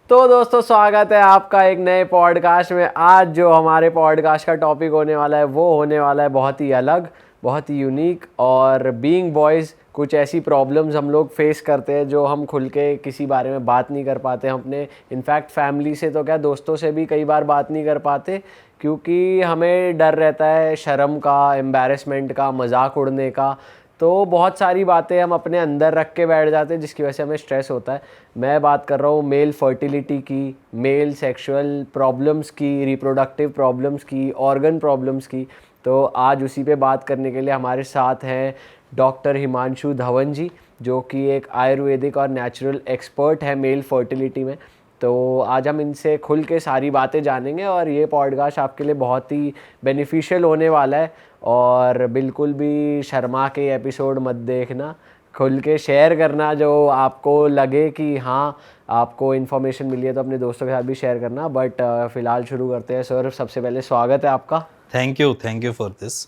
तो दोस्तों स्वागत है आपका एक नए पॉडकास्ट में। आज जो हमारे पॉडकास्ट का टॉपिक होने वाला है वो होने वाला है बहुत ही अलग, बहुत ही यूनिक। और बीइंग बॉयज़ कुछ ऐसी प्रॉब्लम्स हम लोग फेस करते हैं जो हम खुल के किसी बारे में बात नहीं कर पाते। हम अपने इनफैक्ट फैमिली से तो क्या, दोस्तों से भी कई बार बात नहीं कर पाते क्योंकि हमें डर रहता है शर्म का, एम्बैरेसमेंट का, मजाक उड़ने का। तो बहुत सारी बातें हम अपने अंदर रख के बैठ जाते हैं जिसकी वजह से हमें स्ट्रेस होता है। मैं बात कर रहा हूँ मेल फर्टिलिटी की, मेल सेक्सुअल प्रॉब्लम्स की, रिप्रोडक्टिव प्रॉब्लम्स की, ऑर्गन प्रॉब्लम्स की। तो आज उसी पे बात करने के लिए हमारे साथ हैं डॉक्टर हिमांशु धवन जी, जो कि एक आयुर्वेदिक और नेचुरल एक्सपर्ट है मेल फर्टिलिटी में। तो आज हम इनसे खुल के सारी बातें जानेंगे और ये पॉडकास्ट आपके लिए बहुत ही बेनिफिशियल होने वाला है। और बिल्कुल भी शर्मा के एपिसोड मत देखना, खुल के शेयर करना जो आपको लगे कि हाँ आपको इन्फॉर्मेशन मिली है तो अपने दोस्तों के साथ भी शेयर करना। बट फ़िलहाल शुरू करते हैं। सर सबसे पहले स्वागत है आपका। Thank you for this.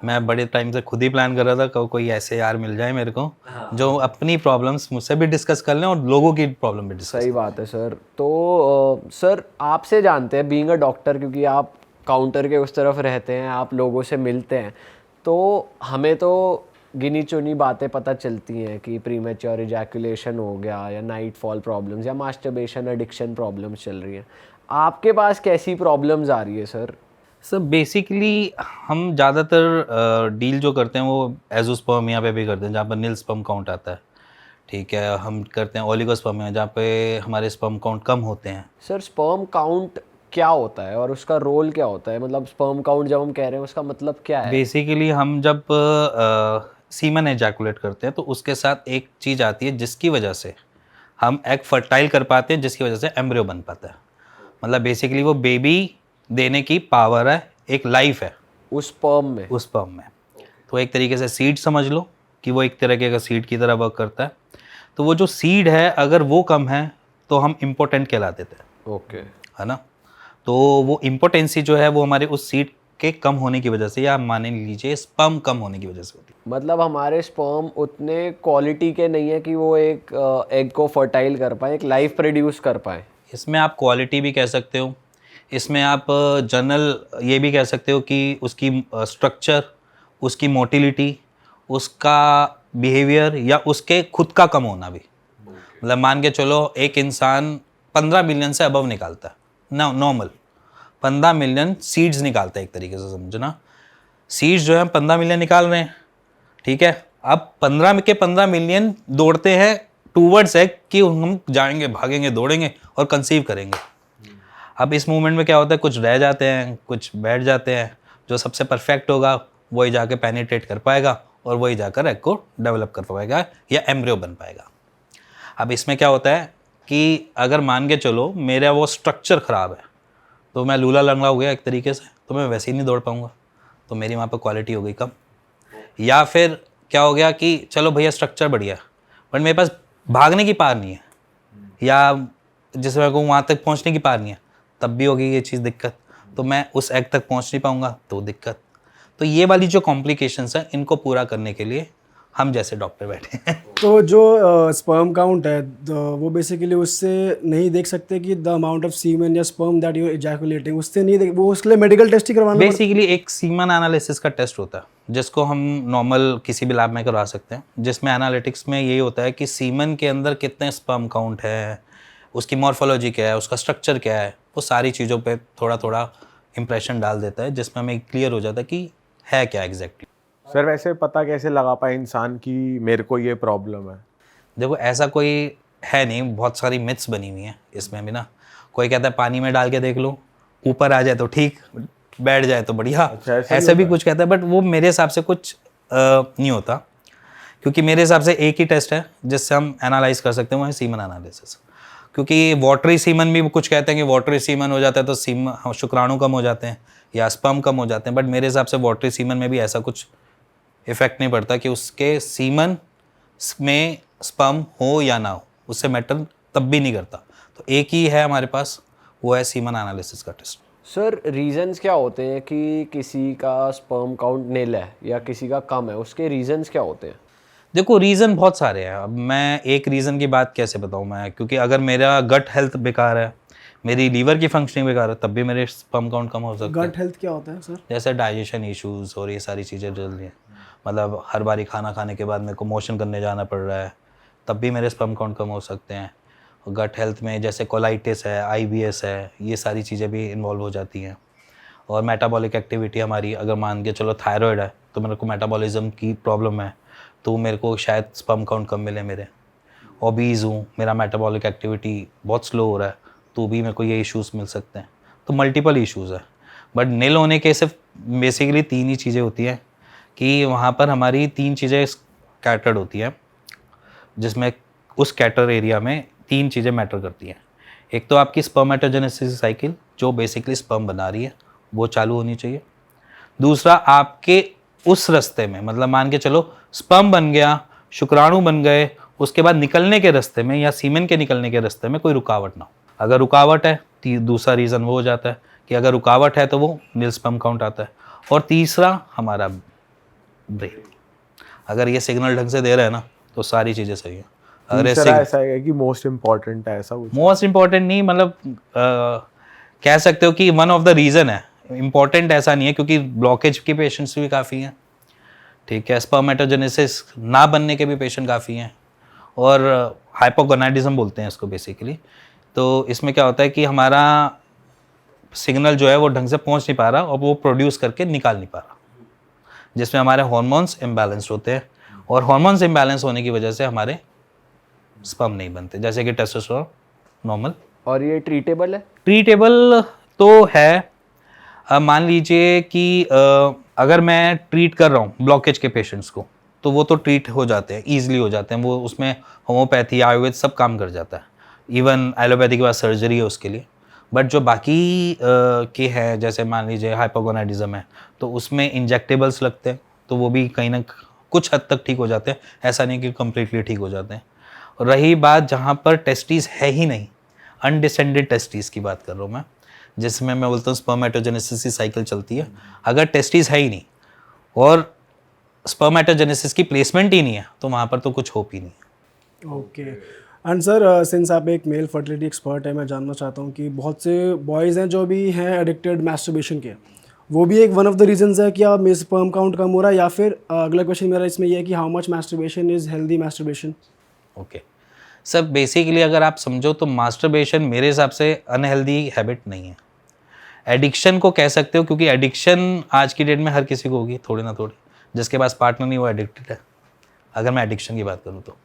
मैं बड़े टाइम से खुद ही प्लान कर रहा था कोई ऐसे यार मिल जाए मेरे को जो अपनी प्रॉब्लम्स मुझसे भी डिस्कस कर लें और लोगों की प्रॉब्लम भी डिस्कस सही बात है सर। तो सर आपसे जानते हैं बीइंग अ डॉक्टर, क्योंकि आप काउंटर के उस तरफ रहते हैं, आप लोगों से मिलते हैं, तो हमें तो गिनी चुनी बातें पता चलती हैं कि प्रीमेच्योर इजैकुलेशन हो गया या नाइट फॉल प्रॉब्लम्स या मास्टरबेशन एडिक्शन प्रॉब्लम्स चल रही हैं। आपके पास कैसी प्रॉब्लम्स आ रही है सर? सर बेसिकली हम ज़्यादातर डील जो करते हैं वो एजोस्पर्मिया पे भी करते हैं, जहाँ पर नील स्पर्म काउंट आता है। ठीक है, हम करते हैं ओलिगोस्पर्मिया, जहाँ पे हमारे स्पर्म काउंट कम होते हैं। सर स्पर्म काउंट क्या होता है और उसका रोल क्या होता है? मतलब स्पर्म काउंट जब हम कह रहे हैं उसका मतलब क्या है? बेसिकली हम जब सीमन एजैकुलेट करते हैं तो उसके साथ एक चीज़ आती है जिसकी वजह से हम एग फर्टाइल कर पाते हैं, जिसकी वजह से एम्ब्रियो बन पाता है। मतलब बेसिकली वो बेबी देने की पावर है, एक लाइफ है उस स्पर्म में। तो एक तरीके से सीड समझ लो कि वो एक तरीके का सीड की तरह वर्क करता है। तो वो जो सीड है अगर वो कम है तो हम इम्पोर्टेंट कहला देते हैं। ओके। है ना। तो वो इम्पोर्टेंसी जो है वो हमारे उस सीड के कम होने की वजह से, या मान लीजिए स्पर्म कम होने की वजह से होती मतलब हमारे स्पर्म उतने क्वालिटी के नहीं है कि वो एक एग को फर्टाइल कर पाए, एक लाइफ प्रोड्यूस कर पाए। है। इसमें आप क्वालिटी भी कह सकते हो, इसमें आप जनरल ये भी कह सकते हो कि उसकी स्ट्रक्चर, उसकी मोटिलिटी, उसका बिहेवियर या उसके खुद का कम होना भी। मतलब मान के चलो एक इंसान 15 मिलियन से अबव निकालता है ना, नॉर्मल 15 मिलियन सीड्स निकालता है, एक तरीके से समझना। सीड्स जो है 15 मिलियन निकाल रहे हैं, ठीक है। अब 15 मिलियन दौड़ते हैं टूवर्ड्स है कि हम जाएंगे, भागेंगे, दौड़ेंगे और कंसीव करेंगे। अब इस मूवमेंट में क्या होता है, कुछ रह जाते हैं, कुछ बैठ जाते हैं। जो सबसे परफेक्ट होगा वही जाके पेनिट्रेट कर पाएगा और वही जाकर एग को डेवलप कर पाएगा या एम्ब्रियो बन पाएगा। अब इसमें क्या होता है कि अगर मान के चलो मेरा वो स्ट्रक्चर ख़राब है तो मैं लूला लंगड़ा हो गया एक तरीके से, तो मैं वैसे ही नहीं दौड़ पाऊँगा, तो मेरी वहाँ पर क्वालिटी हो गई कम। या फिर क्या हो गया कि चलो भैया स्ट्रक्चर बढ़िया है बट मेरे पास भागने की पार नहीं है, या जिस मेरे को वहाँ तक पहुँचने की पार नहीं है, तब भी होगी ये चीज़ दिक्कत। तो मैं उस एग तक पहुँच नहीं पाऊँगा तो दिक्कत। तो ये वाली जो कॉम्प्लिकेशंस हैं इनको पूरा करने के लिए हम जैसे डॉक्टर बैठे हैं। तो जो स्पर्म काउंट है वो बेसिकली उससे नहीं देख सकते कि द अमाउंट ऑफ सीमेन या स्पर्म दैट यू इजैकुलेटिंग, उससे नहीं देख, वो उसके लिए मेडिकल टेस्ट ही करवाना पड़ता बेसिकली एक सीमन एनालिसिस का टेस्ट होता है जिसको हम नॉर्मल किसी भी लैब में करवा सकते हैं, जिसमें एनालिटिक्स में यही होता है कि सीमन के अंदर कितने स्पर्म काउंट है, उसकी मॉर्फोलॉजी क्या है, उसका स्ट्रक्चर क्या है, वो सारी चीज़ों पे थोड़ा थोड़ा इंप्रेशन डाल देता है, जिसमें हमें क्लियर हो जाता है कि है क्या एग्जैक्टली। सर वैसे पता कैसे लगा पाए इंसान की मेरे को ये प्रॉब्लम है? देखो ऐसा कोई है नहीं, बहुत सारी मिथ्स बनी हुई हैं इसमें भी ना। कोई कहता है पानी में डाल के देख लो, ऊपर आ जाए तो ठीक, बैठ जाए तो बढ़िया। अच्छा, ऐसा भी कुछ कहता है बट वो मेरे हिसाब से कुछ नहीं होता, क्योंकि मेरे हिसाब से एक ही टेस्ट है जिससे हम एनालाइज कर सकते हैं, वो है सीमन एनालिसिस। क्योंकि वाटरी सीमन भी कुछ कहते हैं कि वाटरी सीमन हो जाता है तो सीमन शुक्राणु कम हो जाते हैं या स्पर्म कम हो जाते हैं, बट मेरे हिसाब से वाटरी सीमन में भी ऐसा कुछ इफेक्ट नहीं पड़ता कि उसके सीमन में स्पर्म हो या ना हो, उससे मैटर तब भी नहीं करता। तो एक ही है हमारे पास, वो है सीमन एनालिसिस का टेस्ट। सर रीजंस क्या होते हैं कि किसी का स्पर्म काउंट नील है या किसी का कम है? उसके रीजंस क्या होते हैं? देखो रीज़न बहुत सारे हैं। अब मैं एक रीज़न की बात कैसे बताऊँ मैं, क्योंकि अगर मेरा गट हेल्थ बेकार है, मेरी लीवर की फंक्शनिंग बेकार है, तब भी मेरे स्पर्म काउंट कम हो सकता है। गट हेल्थ क्या होता है सर? जैसे डाइजेशन इश्यूज और ये सारी चीज़ें चल रही हैं, मतलब हर बारी खाना खाने के बाद मेरे को मोशन करने जाना पड़ रहा है, तब भी मेरे स्पर्म काउंट कम हो सकते हैं। और गट हेल्थ में जैसे कोलाइटिस है, IBS है, ये सारी चीज़ें भी इन्वॉल्व हो जाती हैं। और मेटाबॉलिक एक्टिविटी हमारी, अगर मान के चलो थायराइड है तो मेरे को मेटाबॉलिज्म की प्रॉब्लम है, तो मेरे को शायद स्पर्म काउंट कम मिले मेरे। ओबीज़ हूँ, मेरा मेटाबॉलिक एक्टिविटी बहुत स्लो हो रहा है, तो भी मेरे को ये इश्यूज़ मिल सकते हैं। तो मल्टीपल इश्यूज़ है। बट नील होने के सिर्फ बेसिकली 3 ही चीज़ें होती हैं कि वहाँ पर हमारी 3 चीज़ें स्कैटर्ड होती हैं, जिसमें उस स्कैटर एरिया में 3 चीज़ें मैटर करती हैं। एक तो आपकी स्पर्मेटोजेनेसिस साइकिल, जो बेसिकली स्पर्म बना रही है, वो चालू होनी चाहिए। दूसरा, आपके उस रास्ते में, मतलब मान के चलो स्पर्म बन गया, शुक्राणु बन गए, उसके बाद निकलने के रास्ते में या सीमेन के निकलने के रास्ते में कोई रुकावट ना हो। अगर रुकावट है, दूसरा रीज़न वो हो जाता है कि अगर रुकावट है तो वो नील स्पर्म काउंट आता है। और तीसरा हमारा ब्रेन, अगर ये सिग्नल ढंग से दे रहा है ना, तो सारी चीज़ें सही हैं। अगर तीसरा ऐसा है कि मोस्ट इम्पोर्टेंट है, ऐसा कुछ? मोस्ट इम्पॉर्टेंट नहीं, मतलब कह सकते हो कि वन ऑफ द रीज़न है। इम्पॉर्टेंट ऐसा नहीं है, क्योंकि ब्लॉकेज के पेशेंट्स भी काफ़ी हैं, ठीक है। स्पर्मेटोजेनेसिस ना बनने के भी पेशेंट काफ़ी हैं, और हाइपोगोनाडिज्म बोलते हैं इसको बेसिकली। तो इसमें क्या होता है कि हमारा सिग्नल जो है वो ढंग से पहुंच नहीं पा रहा और वो प्रोड्यूस करके निकाल नहीं पा रहा, जिसमें हमारे हार्मोन्स इम्बैलेंस होते हैं, और हार्मोन्स इम्बैलेंस होने की वजह से हमारे स्पर्म नहीं बनते, जैसे कि टेस्टोस्टेरोन नॉर्मल। और ये ट्रीटेबल है? ट्रीटेबल तो है। मान लीजिए कि अगर मैं ट्रीट कर रहा हूँ ब्लॉकेज के पेशेंट्स को, तो वो तो ट्रीट हो जाते हैं, ईजिली हो जाते हैं। वो उसमें होम्योपैथी, आयुर्वेद सब काम कर जाता है। इवन एलोपैथी के बाद सर्जरी है उसके लिए। बट जो बाकी के हैं, जैसे मान लीजिए हाइपोगोनाडिज्म है, तो उसमें इंजेक्टेबल्स लगते हैं, तो वो भी कहीं ना कुछ हद तक ठीक हो जाते हैं, ऐसा नहीं कि कम्प्लीटली ठीक हो जाते हैं। और रही बात जहाँ पर टेस्टिस है ही नहीं, अनडिसेंडेड टेस्टिस की बात कर रहा हूँ मैं, जिसमें मैं बोलता हूँ स्पर्मेटोजेनेसिस की साइकिल चलती है। अगर टेस्टिस है ही नहीं और स्पर्मेटोजेनेसिस की प्लेसमेंट ही नहीं है, तो वहाँ पर तो कुछ होप ही नहीं है। ओके। एंड सर, सिंस आप एक मेल फर्टिलिटी एक्सपर्ट है, मैं जानना चाहता हूँ कि बहुत से बॉयज़ हैं जो भी हैं एडिक्टेड मैस्टरबेशन के, वो भी एक वन ऑफ द रीजंस है कि आप में स्पर्म काउंट कम हो रहा है, या फिर अगला क्वेश्चन मेरा इसमें ये है कि how much masturbation is healthy masturbation? Okay sir, basically अगर आप समझो तो मास्टरबेशन मेरे हिसाब से अनहेल्दी हैबिट नहीं है। एडिक्शन को कह सकते हो, क्योंकि एडिक्शन आज की डेट में हर किसी को होगी थोड़ी ना थोड़ी। जिसके पास पार्टनर नहीं वो एडिक्टेड है, अगर मैं एडिक्शन की बात करूँ तो।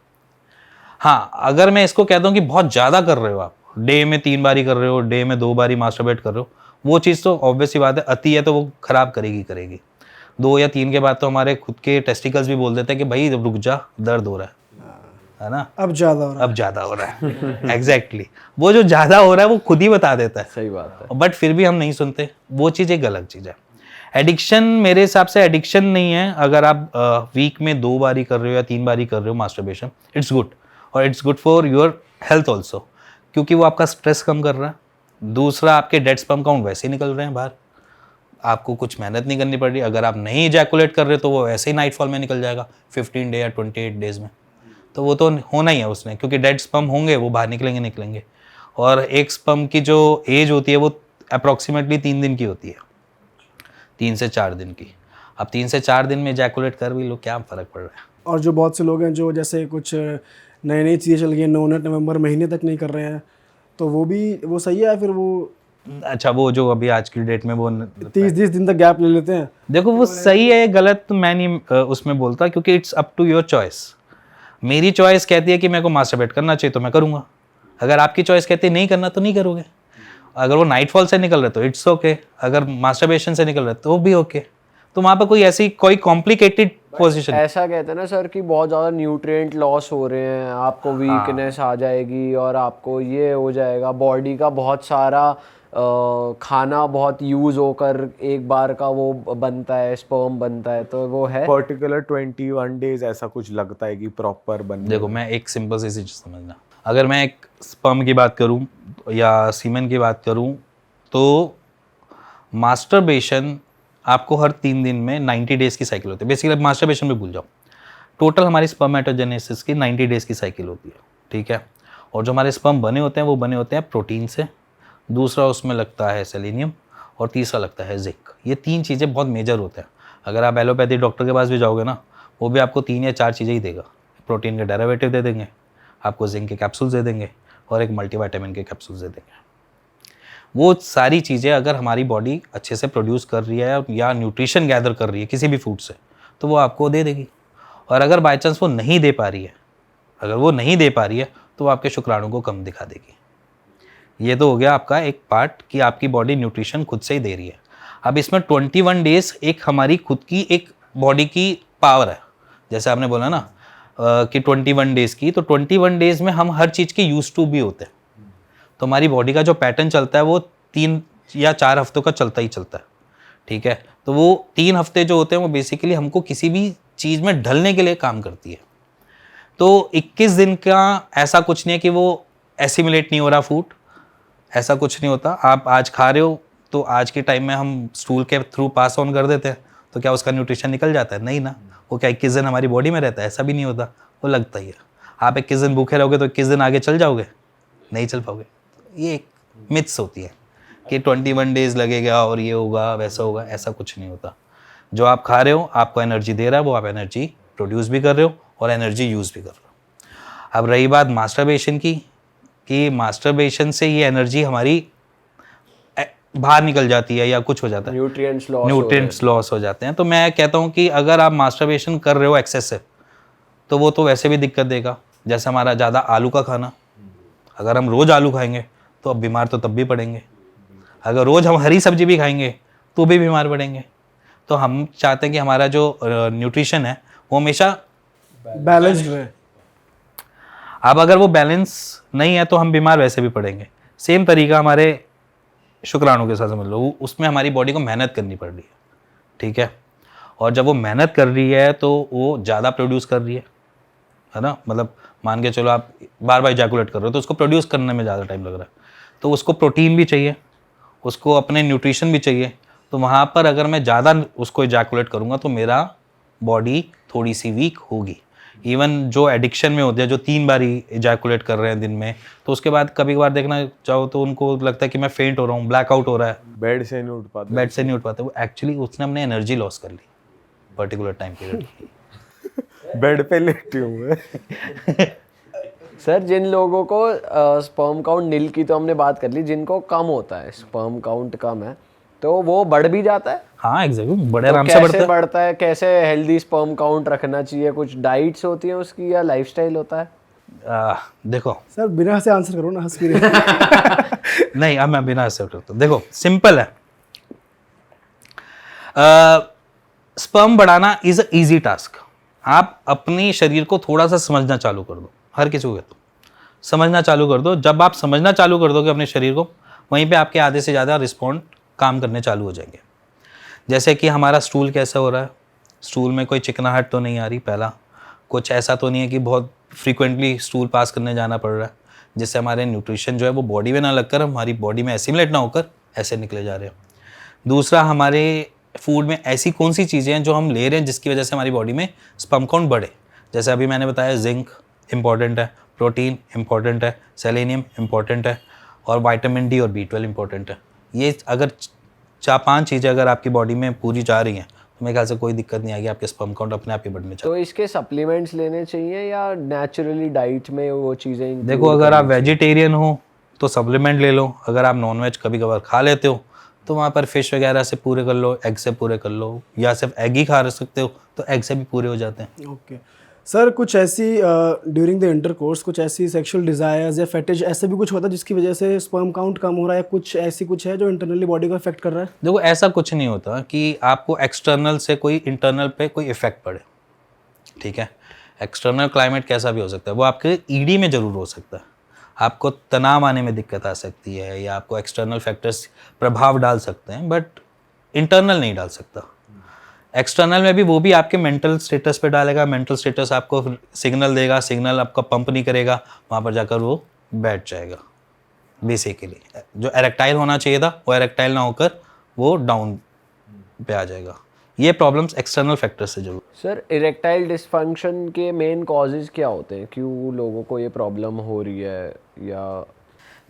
हाँ, अगर मैं इसको कहता हूँ कि बहुत ज़्यादा कर रहे हो आप, डे में 3 बारी कर रहे हो, डे में 2 बारी मास्टरबेट कर रहे हो, वो चीज़ तो ऑब्वियस सी बात है, अति है तो वो खराब करेगी। 2 या 3 के बाद तो हमारे खुद के टेस्टिकल्स भी बोल देते हैं कि भाई रुक जा, दर्द हो रहा है ना, अब ज़्यादा हो रहा है। अब ज़्यादा हो रहा है। एग्जैक्टली वो जो ज़्यादा हो रहा है वो खुद ही बता देता है। सही बात है। बट फिर भी हम नहीं सुनते, वो चीज़ एक अलग चीज़ है। एडिक्शन मेरे हिसाब से एडिक्शन नहीं है। अगर आप वीक में 2 बारी कर रहे हो या 3 बारी कर रहे हो मास्टरबेशन, इट्स गुड, और it's good for your health also, क्योंकि वो आपका स्ट्रेस कम कर रहा है। दूसरा, आपके डेड स्पर्म काउंट वैसे ही निकल रहे हैं बाहर, आपको कुछ मेहनत नहीं करनी पड़ रही। अगर आप नहीं इजैकुलेट कर रहे तो वो वैसे ही नाइटफॉल में निकल जाएगा 15 डे या 28 डेज में, तो वो तो होना ही है उसने, क्योंकि डेड स्पर्म होंगे वो बाहर निकलेंगे। और एक स्पर्म की जो एज होती है वो अप्रॉक्सीमेटली 3 दिन की होती है, 3 से 4 दिन की। अब 3 से 4 दिन में इजैकुलेट कर भी लो, क्या फ़र्क पड़ रहा है। और जो बहुत से लोग हैं जो जैसे कुछ नई चीज़ें चल गई हैं, नवंबर महीने तक नहीं कर रहे हैं, तो वो सही है या फिर वो अच्छा, वो जो अभी आज की डेट में वो 30 दिन तक गैप ले लेते हैं? देखो, वो सही है गलत तो मैं नहीं उसमें बोलता, क्योंकि it's up to your choice. मेरी चॉइस कहती है कि मेरे को मास्टरबेट करना चाहिए तो मैं करूँगा। अगर आपकी चॉइस कहती है नहीं करना तो नहीं करोगे। अगर वो नाइटफॉल से निकल रहे तो इट्स ओके, अगर मास्टरबेशन से निकल रहे तो वो भी ओके। तो वहाँ पर कोई कॉम्प्लिकेटेड पोजीशन। ऐसा कहते हैं ना सर कि बहुत ज़्यादा न्यूट्रिएंट लॉस हो रहे हैं, आपको वीकनेस आ जाएगी और आपको ये हो जाएगा, बॉडी का बहुत सारा खाना बहुत यूज़ होकर एक बार का वो बनता है, स्पर्म बनता है, तो वो है पर्टिकुलर 21 डेज ऐसा कुछ लगता है कि प्रॉपर बन। देखो, मैं एक सिंपल सी चीज़ समझना, अगर मैं एक स्पर्म की बात करूं या सीमेन की बात करूं, तो मास्टरबेशन आपको हर 3 दिन में 90 डेज़ की साइकिल होती है। बेसिकली मास्टरबेशन भी भूल जाओ, टोटल हमारी स्पर्मेटोजेनेसिस की 90 डेज़ की साइकिल होती है, ठीक है। और जो हमारे स्पर्म बने होते हैं वो बने होते हैं प्रोटीन से, दूसरा उसमें लगता है सेलेनियम, और तीसरा लगता है जिंक। ये 3 चीज़ें बहुत मेजर होते हैं। अगर आप एलोपैथी डॉक्टर के पास भी जाओगे ना, वो भी आपको 3 या 4 चीज़ें ही देगा। प्रोटीन के डेरिवेटिव दे देंगे, आपको जिंक के कैप्सूल्स दे देंगे, और एक मल्टीविटामिन के कैप्सूल्स दे देंगे। वो सारी चीज़ें अगर हमारी बॉडी अच्छे से प्रोड्यूस कर रही है या न्यूट्रिशन गैदर कर रही है किसी भी फूड से, तो वो आपको दे देगी। और अगर बाई चांस वो नहीं दे पा रही है, तो वो आपके शुक्राणु को कम दिखा देगी। ये तो हो गया आपका एक पार्ट कि आपकी बॉडी न्यूट्रिशन खुद से ही दे रही है। अब इसमें 21 डेज़ एक हमारी खुद की एक बॉडी की पावर है। जैसे आपने बोला ना कि 21 डेज़ की, तो 21 डेज़ में हम हर चीज़ के यूज टू भी होते हैं। तो हमारी बॉडी का जो पैटर्न चलता है वो 3 या 4 हफ्तों का चलता ही चलता है, ठीक है। तो वो 3 हफ्ते जो होते हैं वो बेसिकली हमको किसी भी चीज़ में ढलने के लिए काम करती है। तो 21 दिन का ऐसा कुछ नहीं है कि वो एसिमिलेट नहीं हो रहा फूड, ऐसा कुछ नहीं होता। आप आज खा रहे हो तो आज के टाइम में हम स्टूल के थ्रू पास ऑन कर देते हैं, तो क्या उसका न्यूट्रिशन निकल जाता है? नहीं ना। वो क्या 21 दिन हमारी बॉडी में रहता है? ऐसा भी नहीं होता, वो लगता ही है। आप 21 दिन भूखे रहोगे तो 21 दिन आगे चल जाओगे? नहीं चल पाओगे। ये एक मिथ्स होती है कि 21 डेज़ लगेगा और ये होगा वैसा होगा, ऐसा कुछ नहीं होता। जो आप खा रहे हो आपको एनर्जी दे रहा है, वो आप एनर्जी प्रोड्यूस भी कर रहे हो और एनर्जी यूज़ भी कर रहे हो। अब रही बात मास्टरबेशन की, कि मास्टरबेशन से ये एनर्जी हमारी बाहर निकल जाती है या कुछ हो जाता है, न्यूट्रिएंट्स लॉस हो जाते हैं। तो मैं कहता हूँ कि अगर आप मास्टरबेशन कर रहे हो एक्सेसिव, तो वो तो वैसे भी दिक्कत देगा। जैसे हमारा ज़्यादा आलू का खाना, अगर हम रोज़ आलू खाएंगे तो अब बीमार तो तब भी पड़ेंगे। अगर रोज़ हम हरी सब्जी भी खाएंगे तो भी बीमार पड़ेंगे। तो हम चाहते हैं कि हमारा जो न्यूट्रिशन है वो हमेशा बैलेंस्ड रहे। अब अगर वो बैलेंस नहीं है तो हम बीमार वैसे भी पड़ेंगे। सेम तरीका हमारे शुक्राणु के साथ समझ लो, उसमें हमारी बॉडी को मेहनत करनी पड़ रही है, ठीक है। और जब वो मेहनत कर रही है तो वो ज़्यादा प्रोड्यूस कर रही है ना। मतलब मान के चलो आप बार बार इजैकुलेट कर रहे हो तो उसको प्रोड्यूस करने में ज़्यादा टाइम लग रहा है, तो उसको प्रोटीन भी चाहिए, उसको अपने न्यूट्रिशन भी चाहिए। तो वहाँ पर अगर मैं ज़्यादा उसको इजैकुलेट करूँगा तो मेरा बॉडी थोड़ी सी वीक होगी। इवन जो एडिक्शन में होते हैं, जो 3 बार ही इजैकुलेट कर रहे हैं दिन में, तो उसके बाद कभी कभार देखना चाहो तो उनको लगता है कि मैं फेंट हो रहा हूँ, ब्लैकआउट हो रहा है, बेड से नहीं उठ पाते। वो एक्चुअली उसने अपने एनर्जी लॉस कर ली पर्टिकुलर टाइम पीरियड। बेड पे लेटे हुए। सर जिन लोगों को स्पर्म काउंट नील की तो हमने बात कर ली, जिनको कम होता है, स्पर्म काउंट कम है, तो वो बढ़ भी जाता है? हाँ एग्जैक्टली, बड़े आराम तो से कैसे बढ़ता है? कैसे हेल्दी स्पर्म काउंट रखना चाहिए? कुछ डाइट्स होती हैं उसकी या लाइफस्टाइल होता है? देखो सर बिना से आंसर करो ना, हंस के रहे। नहीं, अब मैं बिना ऐसे करता हूँ। देखो सिंपल है, स्पर्म बढ़ाना इज अ इजी टास्क। आप अपने शरीर को थोड़ा सा समझना चालू कर दो, हर किसी को कहता हूँ समझना चालू कर दो। जब आप समझना चालू कर दोगे अपने शरीर को, वहीं पे आपके आधे से ज़्यादा रिस्पॉन्ड काम करने चालू हो जाएंगे। जैसे कि हमारा स्टूल कैसा हो रहा है, स्टूल में कोई चिकनाहट तो नहीं आ रही, पहला कुछ ऐसा तो नहीं है कि बहुत फ्रीक्वेंटली स्टूल पास करने जाना पड़ रहा है, जिससे हमारे न्यूट्रिशन जो है वो बॉडी में ना लगकर हमारी बॉडी में एसिमिलेट ना होकर ऐसे निकले जा रहे हैं। दूसरा, हमारे फूड में ऐसी कौन सी चीज़ें हैं जो हम ले रहे हैं जिसकी वजह से हमारी बॉडी में स्पर्म काउंट बढ़े। जैसे अभी मैंने बताया जिंक इंपॉर्टेंट है, प्रोटीन इंपॉर्टेंट है, सेलेनियम इंपॉर्टेंट है, और विटामिन डी और B12 इंपॉर्टेंट है। ये अगर 4-5 चीज़ें अगर आपकी बॉडी में पूरी जा रही हैं तो मेरे ख्याल से कोई दिक्कत नहीं आएगी, आपके स्पर्म काउंट अपने आप ही बढ़ने चाहिए। तो इसके सप्लीमेंट्स लेने चाहिए या नेचुरली डाइट में वो चीज़ें? देखो, अगर आप वेजिटेरियन हो तो सप्लीमेंट ले लो। अगर आप नॉनवेज कभी कभार खा लेते हो तो वहाँ पर फिश वगैरह से पूरे कर लो, एग से पूरे कर लो, या सिर्फ एग ही खा सकते हो तो एग से भी पूरे हो जाते हैं। ओके सर, कुछ ऐसी ड्यूरिंग द इंटरकोर्स कुछ ऐसी सेक्सुअल डिज़ायर्स या फेटिश ऐसे भी कुछ होता है जिसकी वजह से स्पर्म काउंट कम हो रहा है, कुछ ऐसी कुछ है जो इंटरनली बॉडी को अफेक्ट कर रहा है? देखो, ऐसा कुछ नहीं होता कि आपको एक्सटर्नल से कोई इंटरनल पे कोई इफेक्ट पड़े, ठीक है। एक्सटर्नल क्लाइमेट कैसा भी हो सकता है, वो आपके ईडी में ज़रूर हो सकता है, आपको तनाव आने में दिक्कत आ सकती है, या आपको एक्सटर्नल फैक्टर्स प्रभाव डाल सकते हैं, बट इंटरनल नहीं डाल सकता। एक्सटर्नल में भी वो भी आपके मेंटल स्टेटस पे डालेगा, मेंटल स्टेटस आपको सिग्नल देगा, सिग्नल आपका पंप नहीं करेगा, वहाँ पर जाकर वो बैठ जाएगा। बेसिकली जो एरेक्टाइल होना चाहिए था वो एरेक्टाइल ना होकर वो डाउन पे आ जाएगा। ये प्रॉब्लम्स एक्सटर्नल फैक्टर से जरूर। सर इरेक्टाइल डिसफंक्शन के मेन कॉजेज क्या होते हैं, क्यों लोगों को ये प्रॉब्लम हो रही है? या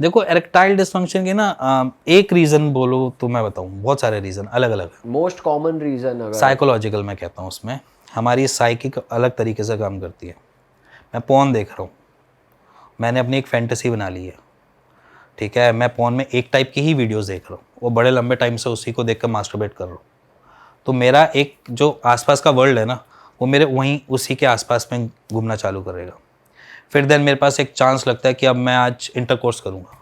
देखो एरेक्टाइल डिसफंक्शन के ना एक रीज़न बोलो तो मैं बताऊँ, बहुत सारे रीज़न अलग अलग है। मोस्ट कॉमन रीज़न अगर साइकोलॉजिकल मैं कहता हूँ, उसमें हमारी साइकिक अलग तरीके से काम करती है। मैं पॉर्न देख रहा हूँ, मैंने अपनी एक फैंटेसी बना ली है, ठीक है, मैं पॉर्न में एक टाइप की ही वीडियोस देख रहा हूँ, वो बड़े लंबे टाइम से उसी को देख कर मास्टरबेट कर रहा हूँ, तो मेरा एक जो आसपास का वर्ल्ड है ना, वो मेरे वहीं उसी के आसपास में घूमना चालू करेगा। फिर देन मेरे पास एक चांस लगता है कि अब मैं आज इंटरकोर्स करूँगा।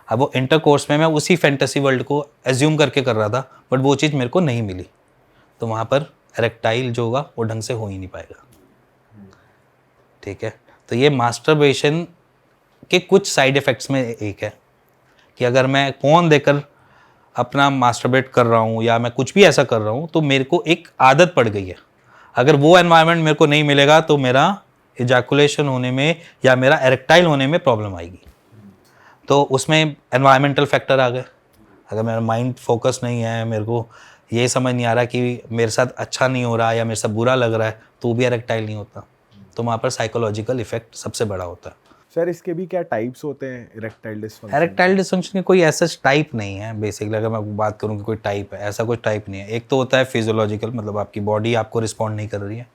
अब वो इंटरकोर्स में मैं उसी फैंटेसी वर्ल्ड को एज्यूम करके कर रहा था, बट वो चीज़ मेरे को नहीं मिली, तो वहाँ पर एरेक्टाइल जो होगा वो ढंग से हो ही नहीं पाएगा, ठीक है। तो ये मास्टरबेशन के कुछ साइड इफ़ेक्ट्स में एक है कि अगर मैं फ़ोन देकर अपना मास्टरबेट कर रहा हूँ या मैं कुछ भी ऐसा कर रहा हूँ, तो मेरे को एक आदत पड़ गई है। अगर वो एनवायरनमेंट मेरे को नहीं मिलेगा तो मेरा इजैकुलेशन होने में या मेरा एरेक्टाइल होने में प्रॉब्लम आएगी। तो उसमें एनवायरमेंटल फैक्टर आ गए। अगर मेरा माइंड फोकस नहीं है, मेरे को ये समझ नहीं आ रहा कि मेरे साथ अच्छा नहीं हो रहा या मेरे साथ बुरा लग रहा है, तो भी एरेक्टाइल नहीं होता। तो वहाँ पर साइकोलॉजिकल इफेक्ट सबसे बड़ा होता है। सर इसके भी क्या टाइप्स होते हैं इरेक्टाइल डिसफंक्शन? एरेक्टाइल डिसफंक्शन के कोई ऐसा टाइप नहीं है बेसिकली। अगर मैं बात करूँ कि कोई टाइप है, ऐसा कोई टाइप नहीं है। एक तो होता है फिजियोलॉजिकल, मतलब आपकी बॉडी आपको रिस्पॉन्ड नहीं कर रही है।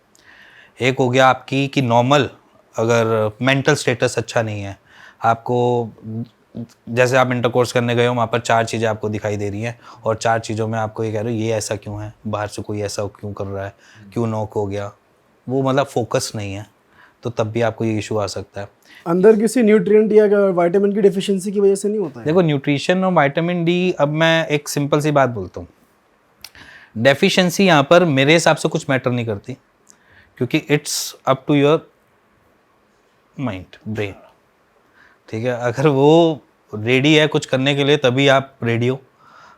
एक हो गया आपकी कि नॉर्मल, अगर मेंटल स्टेटस अच्छा नहीं है, आपको जैसे आप इंटरकोर्स करने गए हो, वहाँ पर 4 चीज़ें आपको दिखाई दे रही हैं और 4 चीज़ों में आपको ये कह रहे हो ये ऐसा क्यों है, बाहर से कोई ऐसा क्यों कर रहा है, क्यों नॉक हो गया, वो मतलब फोकस नहीं है, तो तब भी आपको ये इशू आ सकता है। अंदर किसी न्यूट्रिएंट या विटामिन की डेफिशिएंसी की वजह से नहीं होता है? देखो न्यूट्रिशन और विटामिन डी, अब मैं एक सिंपल सी बात बोलता हूँ, डेफिशिएंसी यहाँ पर मेरे हिसाब से कुछ मैटर नहीं करती, क्योंकि it's up to your mind, brain, ठीक है। अगर वो रेडी है कुछ करने के लिए तभी आप रेडी हो,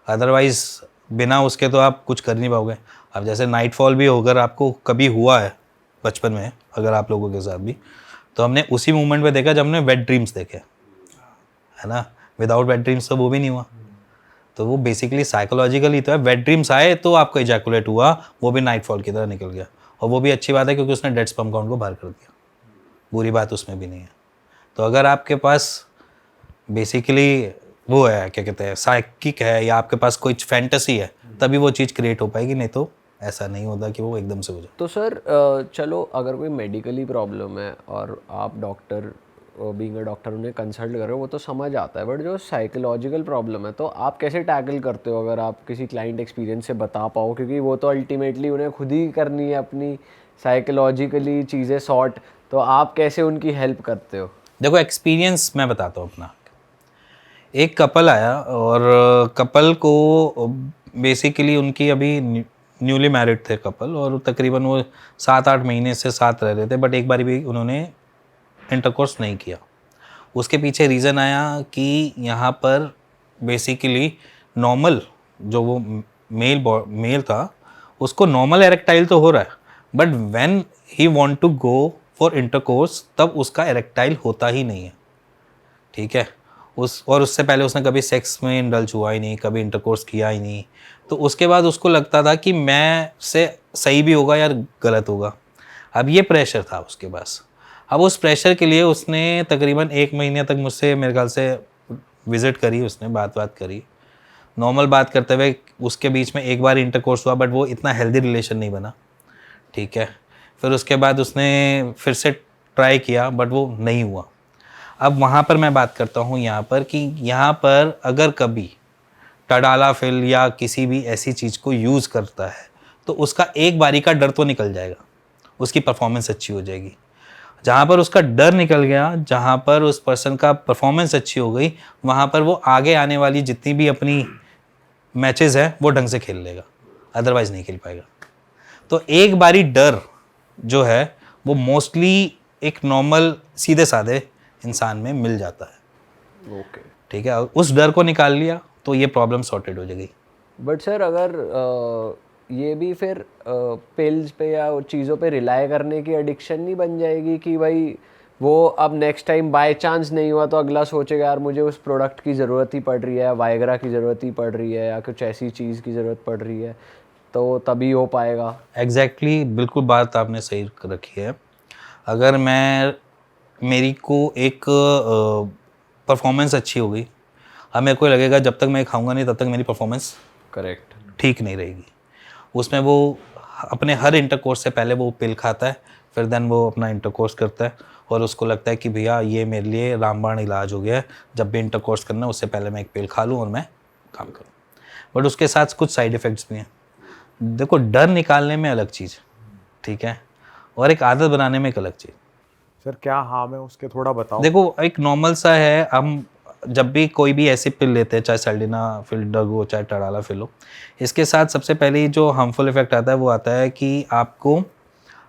अदरवाइज बिना उसके तो आप कुछ कर नहीं पाओगे। अब जैसे नाइटफॉल भी होकर आपको कभी हुआ है बचपन में, अगर आप लोगों के साथ भी, तो हमने उसी मोमेंट पे देखा जब हमने वेट ड्रीम्स देखे, है ना। विदाउट वेट ड्रीम्स तो वो भी नहीं हुआ। तो वो बेसिकली साइकोलॉजिकली तो है। वेट ड्रीम्स आए तो आपको इजैकुलेट हुआ, वो भी नाइटफॉल की तरह निकल गया, और वो भी अच्छी बात है क्योंकि उसने डेड स्पर्म काउंट को बाहर कर दिया, बुरी बात उसमें भी नहीं है। तो अगर आपके पास बेसिकली वो है, क्या कहते हैं, साइकिक है, या आपके पास कोई फैंटेसी है, तभी वो चीज़ क्रिएट हो पाएगी, नहीं तो ऐसा नहीं होता कि वो एकदम से हो जाए। तो सर चलो अगर कोई मेडिकली प्रॉब्लम है और आप डॉक्टर बीइंग अ डॉक्टर उन्हें कंसल्ट कर रहे हो, वो तो समझ आता है, बट जो साइकोलॉजिकल प्रॉब्लम है तो आप कैसे टैकल करते हो? अगर आप किसी क्लाइंट एक्सपीरियंस से बता पाओ, क्योंकि वो तो अल्टीमेटली उन्हें खुद ही करनी है अपनी साइकोलॉजिकली चीज़ें सॉर्ट, तो आप कैसे उनकी हेल्प करते हो? देखो एक्सपीरियंस मैं बताता हूँ अपना। एक कपल आया और कपल को बेसिकली उनकी अभी न्यूली मैरिड थे कपल, और तकरीबन वो 7-8 महीने से साथ रह रहे थे, बट एक बार भी उन्होंने इंटरकोर्स नहीं किया। उसके पीछे रीज़न आया कि यहाँ पर बेसिकली नॉर्मल जो वो मेल था, उसको नॉर्मल एरेक्टाइल तो हो रहा है, but when he want to go for intercourse तब उसका एरेक्टाइल होता ही नहीं है, ठीक है। उससे पहले उसने कभी सेक्स में इंडल्ज हुआ ही नहीं, कभी इंटरकोर्स किया ही नहीं। तो उसके बाद उसको लगता था कि मैं से सही भी होगा या गलत होगा। अब ये प्रेशर था उसके पास। अब उस प्रेशर के लिए उसने तकरीबन 1 महीने तक मुझसे मेरे ख्याल से विज़िट करी, उसने बात करी, नॉर्मल बात करते हुए उसके बीच में एक बार इंटरकोर्स हुआ, बट वो इतना हेल्दी रिलेशन नहीं बना, ठीक है। फिर उसके बाद उसने फिर से ट्राई किया, बट वो नहीं हुआ। अब वहाँ पर मैं बात करता हूँ यहाँ पर कि यहाँ पर अगर कभी टडालाफिल या किसी भी ऐसी चीज़ को यूज़ करता है तो उसका एक बारी का डर तो निकल जाएगा, उसकी परफॉर्मेंस अच्छी हो जाएगी। जहाँ पर उसका डर निकल गया, जहाँ पर उस पर्सन का परफॉर्मेंस अच्छी हो गई, वहाँ पर वो आगे आने वाली जितनी भी अपनी मैचेस हैं वो ढंग से खेल लेगा, अदरवाइज़ नहीं खेल पाएगा। तो एक बारी डर जो है वो मोस्टली एक नॉर्मल सीधे साधे इंसान में मिल जाता है, ओके ठीक है। उस डर को निकाल लिया तो ये प्रॉब्लम सॉर्टेड हो जाएगी। बट सर अगर ये भी फिर पिल्स पे या चीज़ों पे रिलाई करने की एडिक्शन नहीं बन जाएगी कि भाई वो अब नेक्स्ट टाइम बाय चांस नहीं हुआ तो अगला सोचेगा यार मुझे उस प्रोडक्ट की ज़रूरत ही पड़ रही है, वाइग्रा की ज़रूरत ही पड़ रही है, या कुछ ऐसी चीज़ की ज़रूरत पड़ रही है, तो तभी हो पाएगा। एग्जैक्टली बिल्कुल बात आपने सही रखी है। अगर मेरी को एक परफॉर्मेंस अच्छी हो गई, अब मेरे को लगेगा जब तक मैं खाऊंगा नहीं तब तक मेरी परफॉर्मेंस करेक्ट। ठीक नहीं रहेगी। उसमें वो अपने हर इंटरकोर्स से पहले वो पिल खाता है, फिर देन वो अपना इंटरकोर्स करता है और उसको लगता है कि भैया ये मेरे लिए रामबाण इलाज हो गया है, जब भी इंटरकोर्स करना है उससे पहले मैं एक पिल खा लूँ और मैं काम करूँ। बट उसके साथ कुछ साइड इफ़ेक्ट्स भी हैं। देखो, डर निकालने में अलग चीज़, ठीक है, और एक आदत बनाने में एक अलग चीज़। सर क्या हार्म है उसके, थोड़ा बताओ। देखो, एक नॉर्मल सा है, हम जब भी कोई भी ऐसी पिल लेते हैं, चाहे सल्डिनाफिल ड्रग हो चाहे टडालाफिल हो, इसके साथ सबसे पहले जो हार्मफुल इफेक्ट आता है वो आता है कि आपको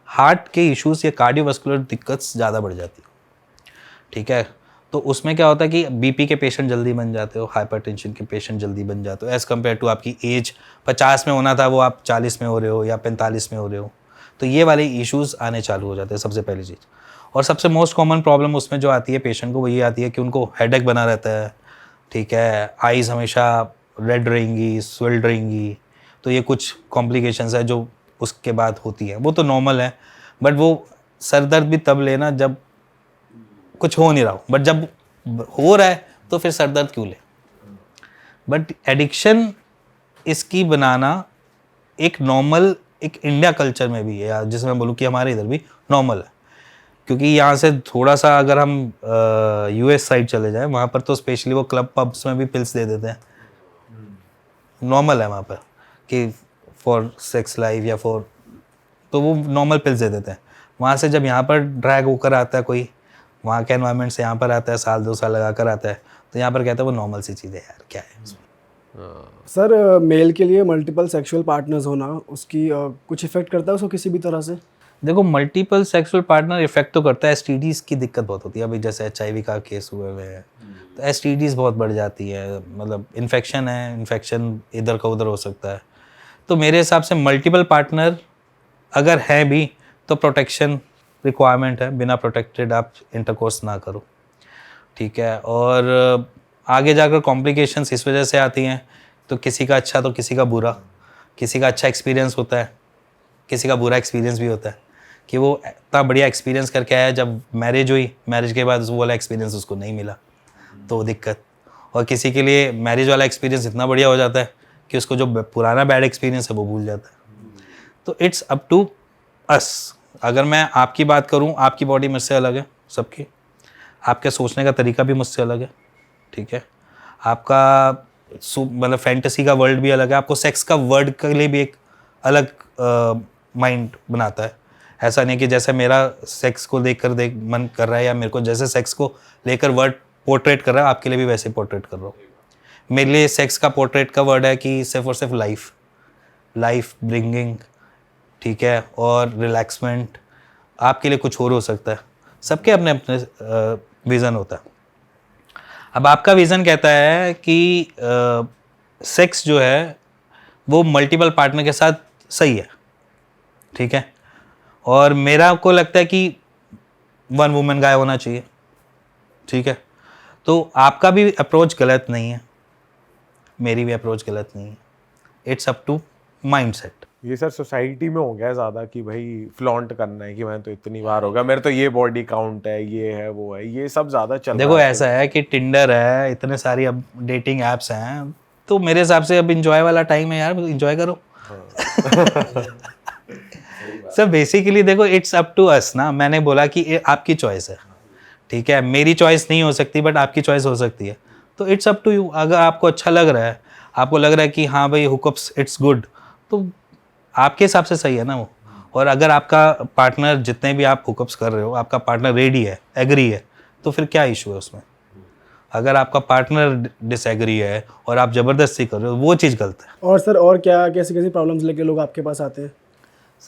हार्ट के इश्यूज या कार्डियोवास्कुलर दिक्कत ज़्यादा बढ़ जाती है, ठीक है। तो उसमें क्या होता है कि बीपी के पेशेंट जल्दी बन जाते हो, हाइपरटेंशन के पेशेंट जल्दी बन जाते हो, एज़ कम्पेयर टू आपकी एज 50 में होना था वो आप 40 में हो रहे हो या 45 में हो रहे हो। तो ये वाले इश्यूज़ आने चालू हो जाते हैं, सबसे पहली चीज़। और सबसे मोस्ट कॉमन प्रॉब्लम उसमें जो आती है पेशेंट को, वो ये आती है कि उनको हेडेक बना रहता है, ठीक है, आइज़ हमेशा रेड रहेंगी, स्वेल्ड रहेंगी। तो ये कुछ कॉम्प्लिकेशंस है जो उसके बाद होती है, वो तो नॉर्मल है। बट वो सर दर्द भी तब लेना जब कुछ हो नहीं रहा हो, बट जब हो रहा है तो फिर सर दर्द क्यों ले। बट एडिक्शन इसकी बनाना एक नॉर्मल, एक इंडिया कल्चर में भी है, या जिसमें मैं बोलूँ कि हमारे इधर भी नॉर्मल है। क्योंकि यहाँ से थोड़ा सा अगर हम यूएस साइड चले जाएं, वहाँ पर तो स्पेशली वो क्लब पब्स में भी पिल्स दे देते हैं, नॉर्मल है वहाँ पर कि फॉर सेक्स लाइफ या फॉर, तो वो नॉर्मल पिल्स दे देते हैं। वहाँ से जब यहाँ पर ड्रैग होकर आता है कोई, वहाँ के एनवायरनमेंट से यहाँ पर आता है, 1-2 साल लगा कर आता है, तो यहाँ पर कहता है वो नॉर्मल सी चीज़ है यार, क्या है उसमें। सर मेल के लिए मल्टीपल सेक्सुअल पार्टनर्स होना उसकी कुछ इफेक्ट करता है उसको किसी भी तरह से? देखो, मल्टीपल सेक्सुअल पार्टनर इफेक्ट तो करता है, एसटीडीज़ की दिक्कत बहुत होती है। अभी जैसे एचआईवी का केस हुए हुए हैं, तो एसटीडीज़ बहुत बढ़ जाती है, मतलब इन्फेक्शन है, इन्फेक्शन इधर का उधर हो सकता है। तो मेरे हिसाब से मल्टीपल पार्टनर अगर है भी तो प्रोटेक्शन रिक्वायरमेंट है, बिना प्रोटेक्टेड आप इंटरकोर्स ना करो, ठीक है। और आगे जाकर कॉम्प्लिकेशंस इस वजह से आती हैं, तो किसी का अच्छा तो किसी का बुरा, किसी का अच्छा एक्सपीरियंस होता है, किसी का बुरा एक्सपीरियंस भी होता है, कि वो इतना बढ़िया एक्सपीरियंस करके आया, जब मैरिज हुई, मैरिज के बाद वो वाला एक्सपीरियंस उसको नहीं मिला, तो दिक्कत। और किसी के लिए मैरिज वाला एक्सपीरियंस इतना बढ़िया हो जाता है कि उसको जो पुराना बैड एक्सपीरियंस है वो भूल जाता है। तो इट्स अप टू अस। अगर मैं आपकी बात करूं, आपकी बॉडी मुझसे अलग है सबकी, आपके सोचने का तरीका भी मुझसे अलग है, ठीक है, आपका मतलब फैंटेसी का वर्ल्ड भी अलग है, आपको सेक्स का वर्ड के लिए भी एक अलग माइंड बनाता है। ऐसा नहीं कि जैसे मेरा सेक्स को देख मन कर रहा है, या मेरे को जैसे सेक्स को लेकर वर्ड पोर्ट्रेट कर रहा है, आपके लिए भी वैसे पोर्ट्रेट कर रहा हूँ। मेरे लिए सेक्स का पोर्ट्रेट का वर्ड है कि सिर्फ और सिर्फ लाइफ ब्रिंगिंग, ठीक है, और रिलैक्समेंट। आपके लिए कुछ और हो सकता है, सबके अपने अपने विज़न होता है। अब आपका विज़न कहता है कि सेक्स जो है वो मल्टीपल पार्टनर के साथ सही है, ठीक है, और मेरा को लगता है कि 1 वुमेन गाय होना चाहिए, ठीक है। तो आपका भी अप्रोच गलत नहीं है, मेरी भी अप्रोच गलत नहीं है। It's up to mindset. ये सर सोसाइटी में हो गया ज़्यादा कि भाई फ्लॉन्ट करना है कि मैं तो इतनी बार हो गया, मेरे तो ये बॉडी काउंट है, ये है वो है, ये सब ज़्यादा चल देखो, रहा है। ऐसा है कि टिंडर है, इतने सारी अब डेटिंग ऐप्स हैं, तो मेरे हिसाब से अब इंजॉय वाला टाइम है यार, इंजॉय करो। सर बेसिकली देखो, इट्स अप टू अस ना। मैंने बोला कि ये आपकी चॉइस है, ठीक है, मेरी चॉइस नहीं हो सकती बट आपकी चॉइस हो सकती है। तो इट्स अप टू यू। अगर आपको अच्छा लग रहा है, आपको लग रहा है कि हाँ भाई हुकअप्स इट्स गुड, तो आपके हिसाब से सही है ना वो। और अगर आपका पार्टनर, जितने भी आप हुकअप्स कर रहे हो, आपका पार्टनर रेडी है, एग्री है, तो फिर क्या इशू है उसमें। अगर आपका पार्टनर डिसएग्री है और आप ज़बरदस्ती कर रहे हो, वो चीज़ गलत है। और सर और क्या कैसी कैसी प्रॉब्लम्स लेके लोग आपके पास आते हैं?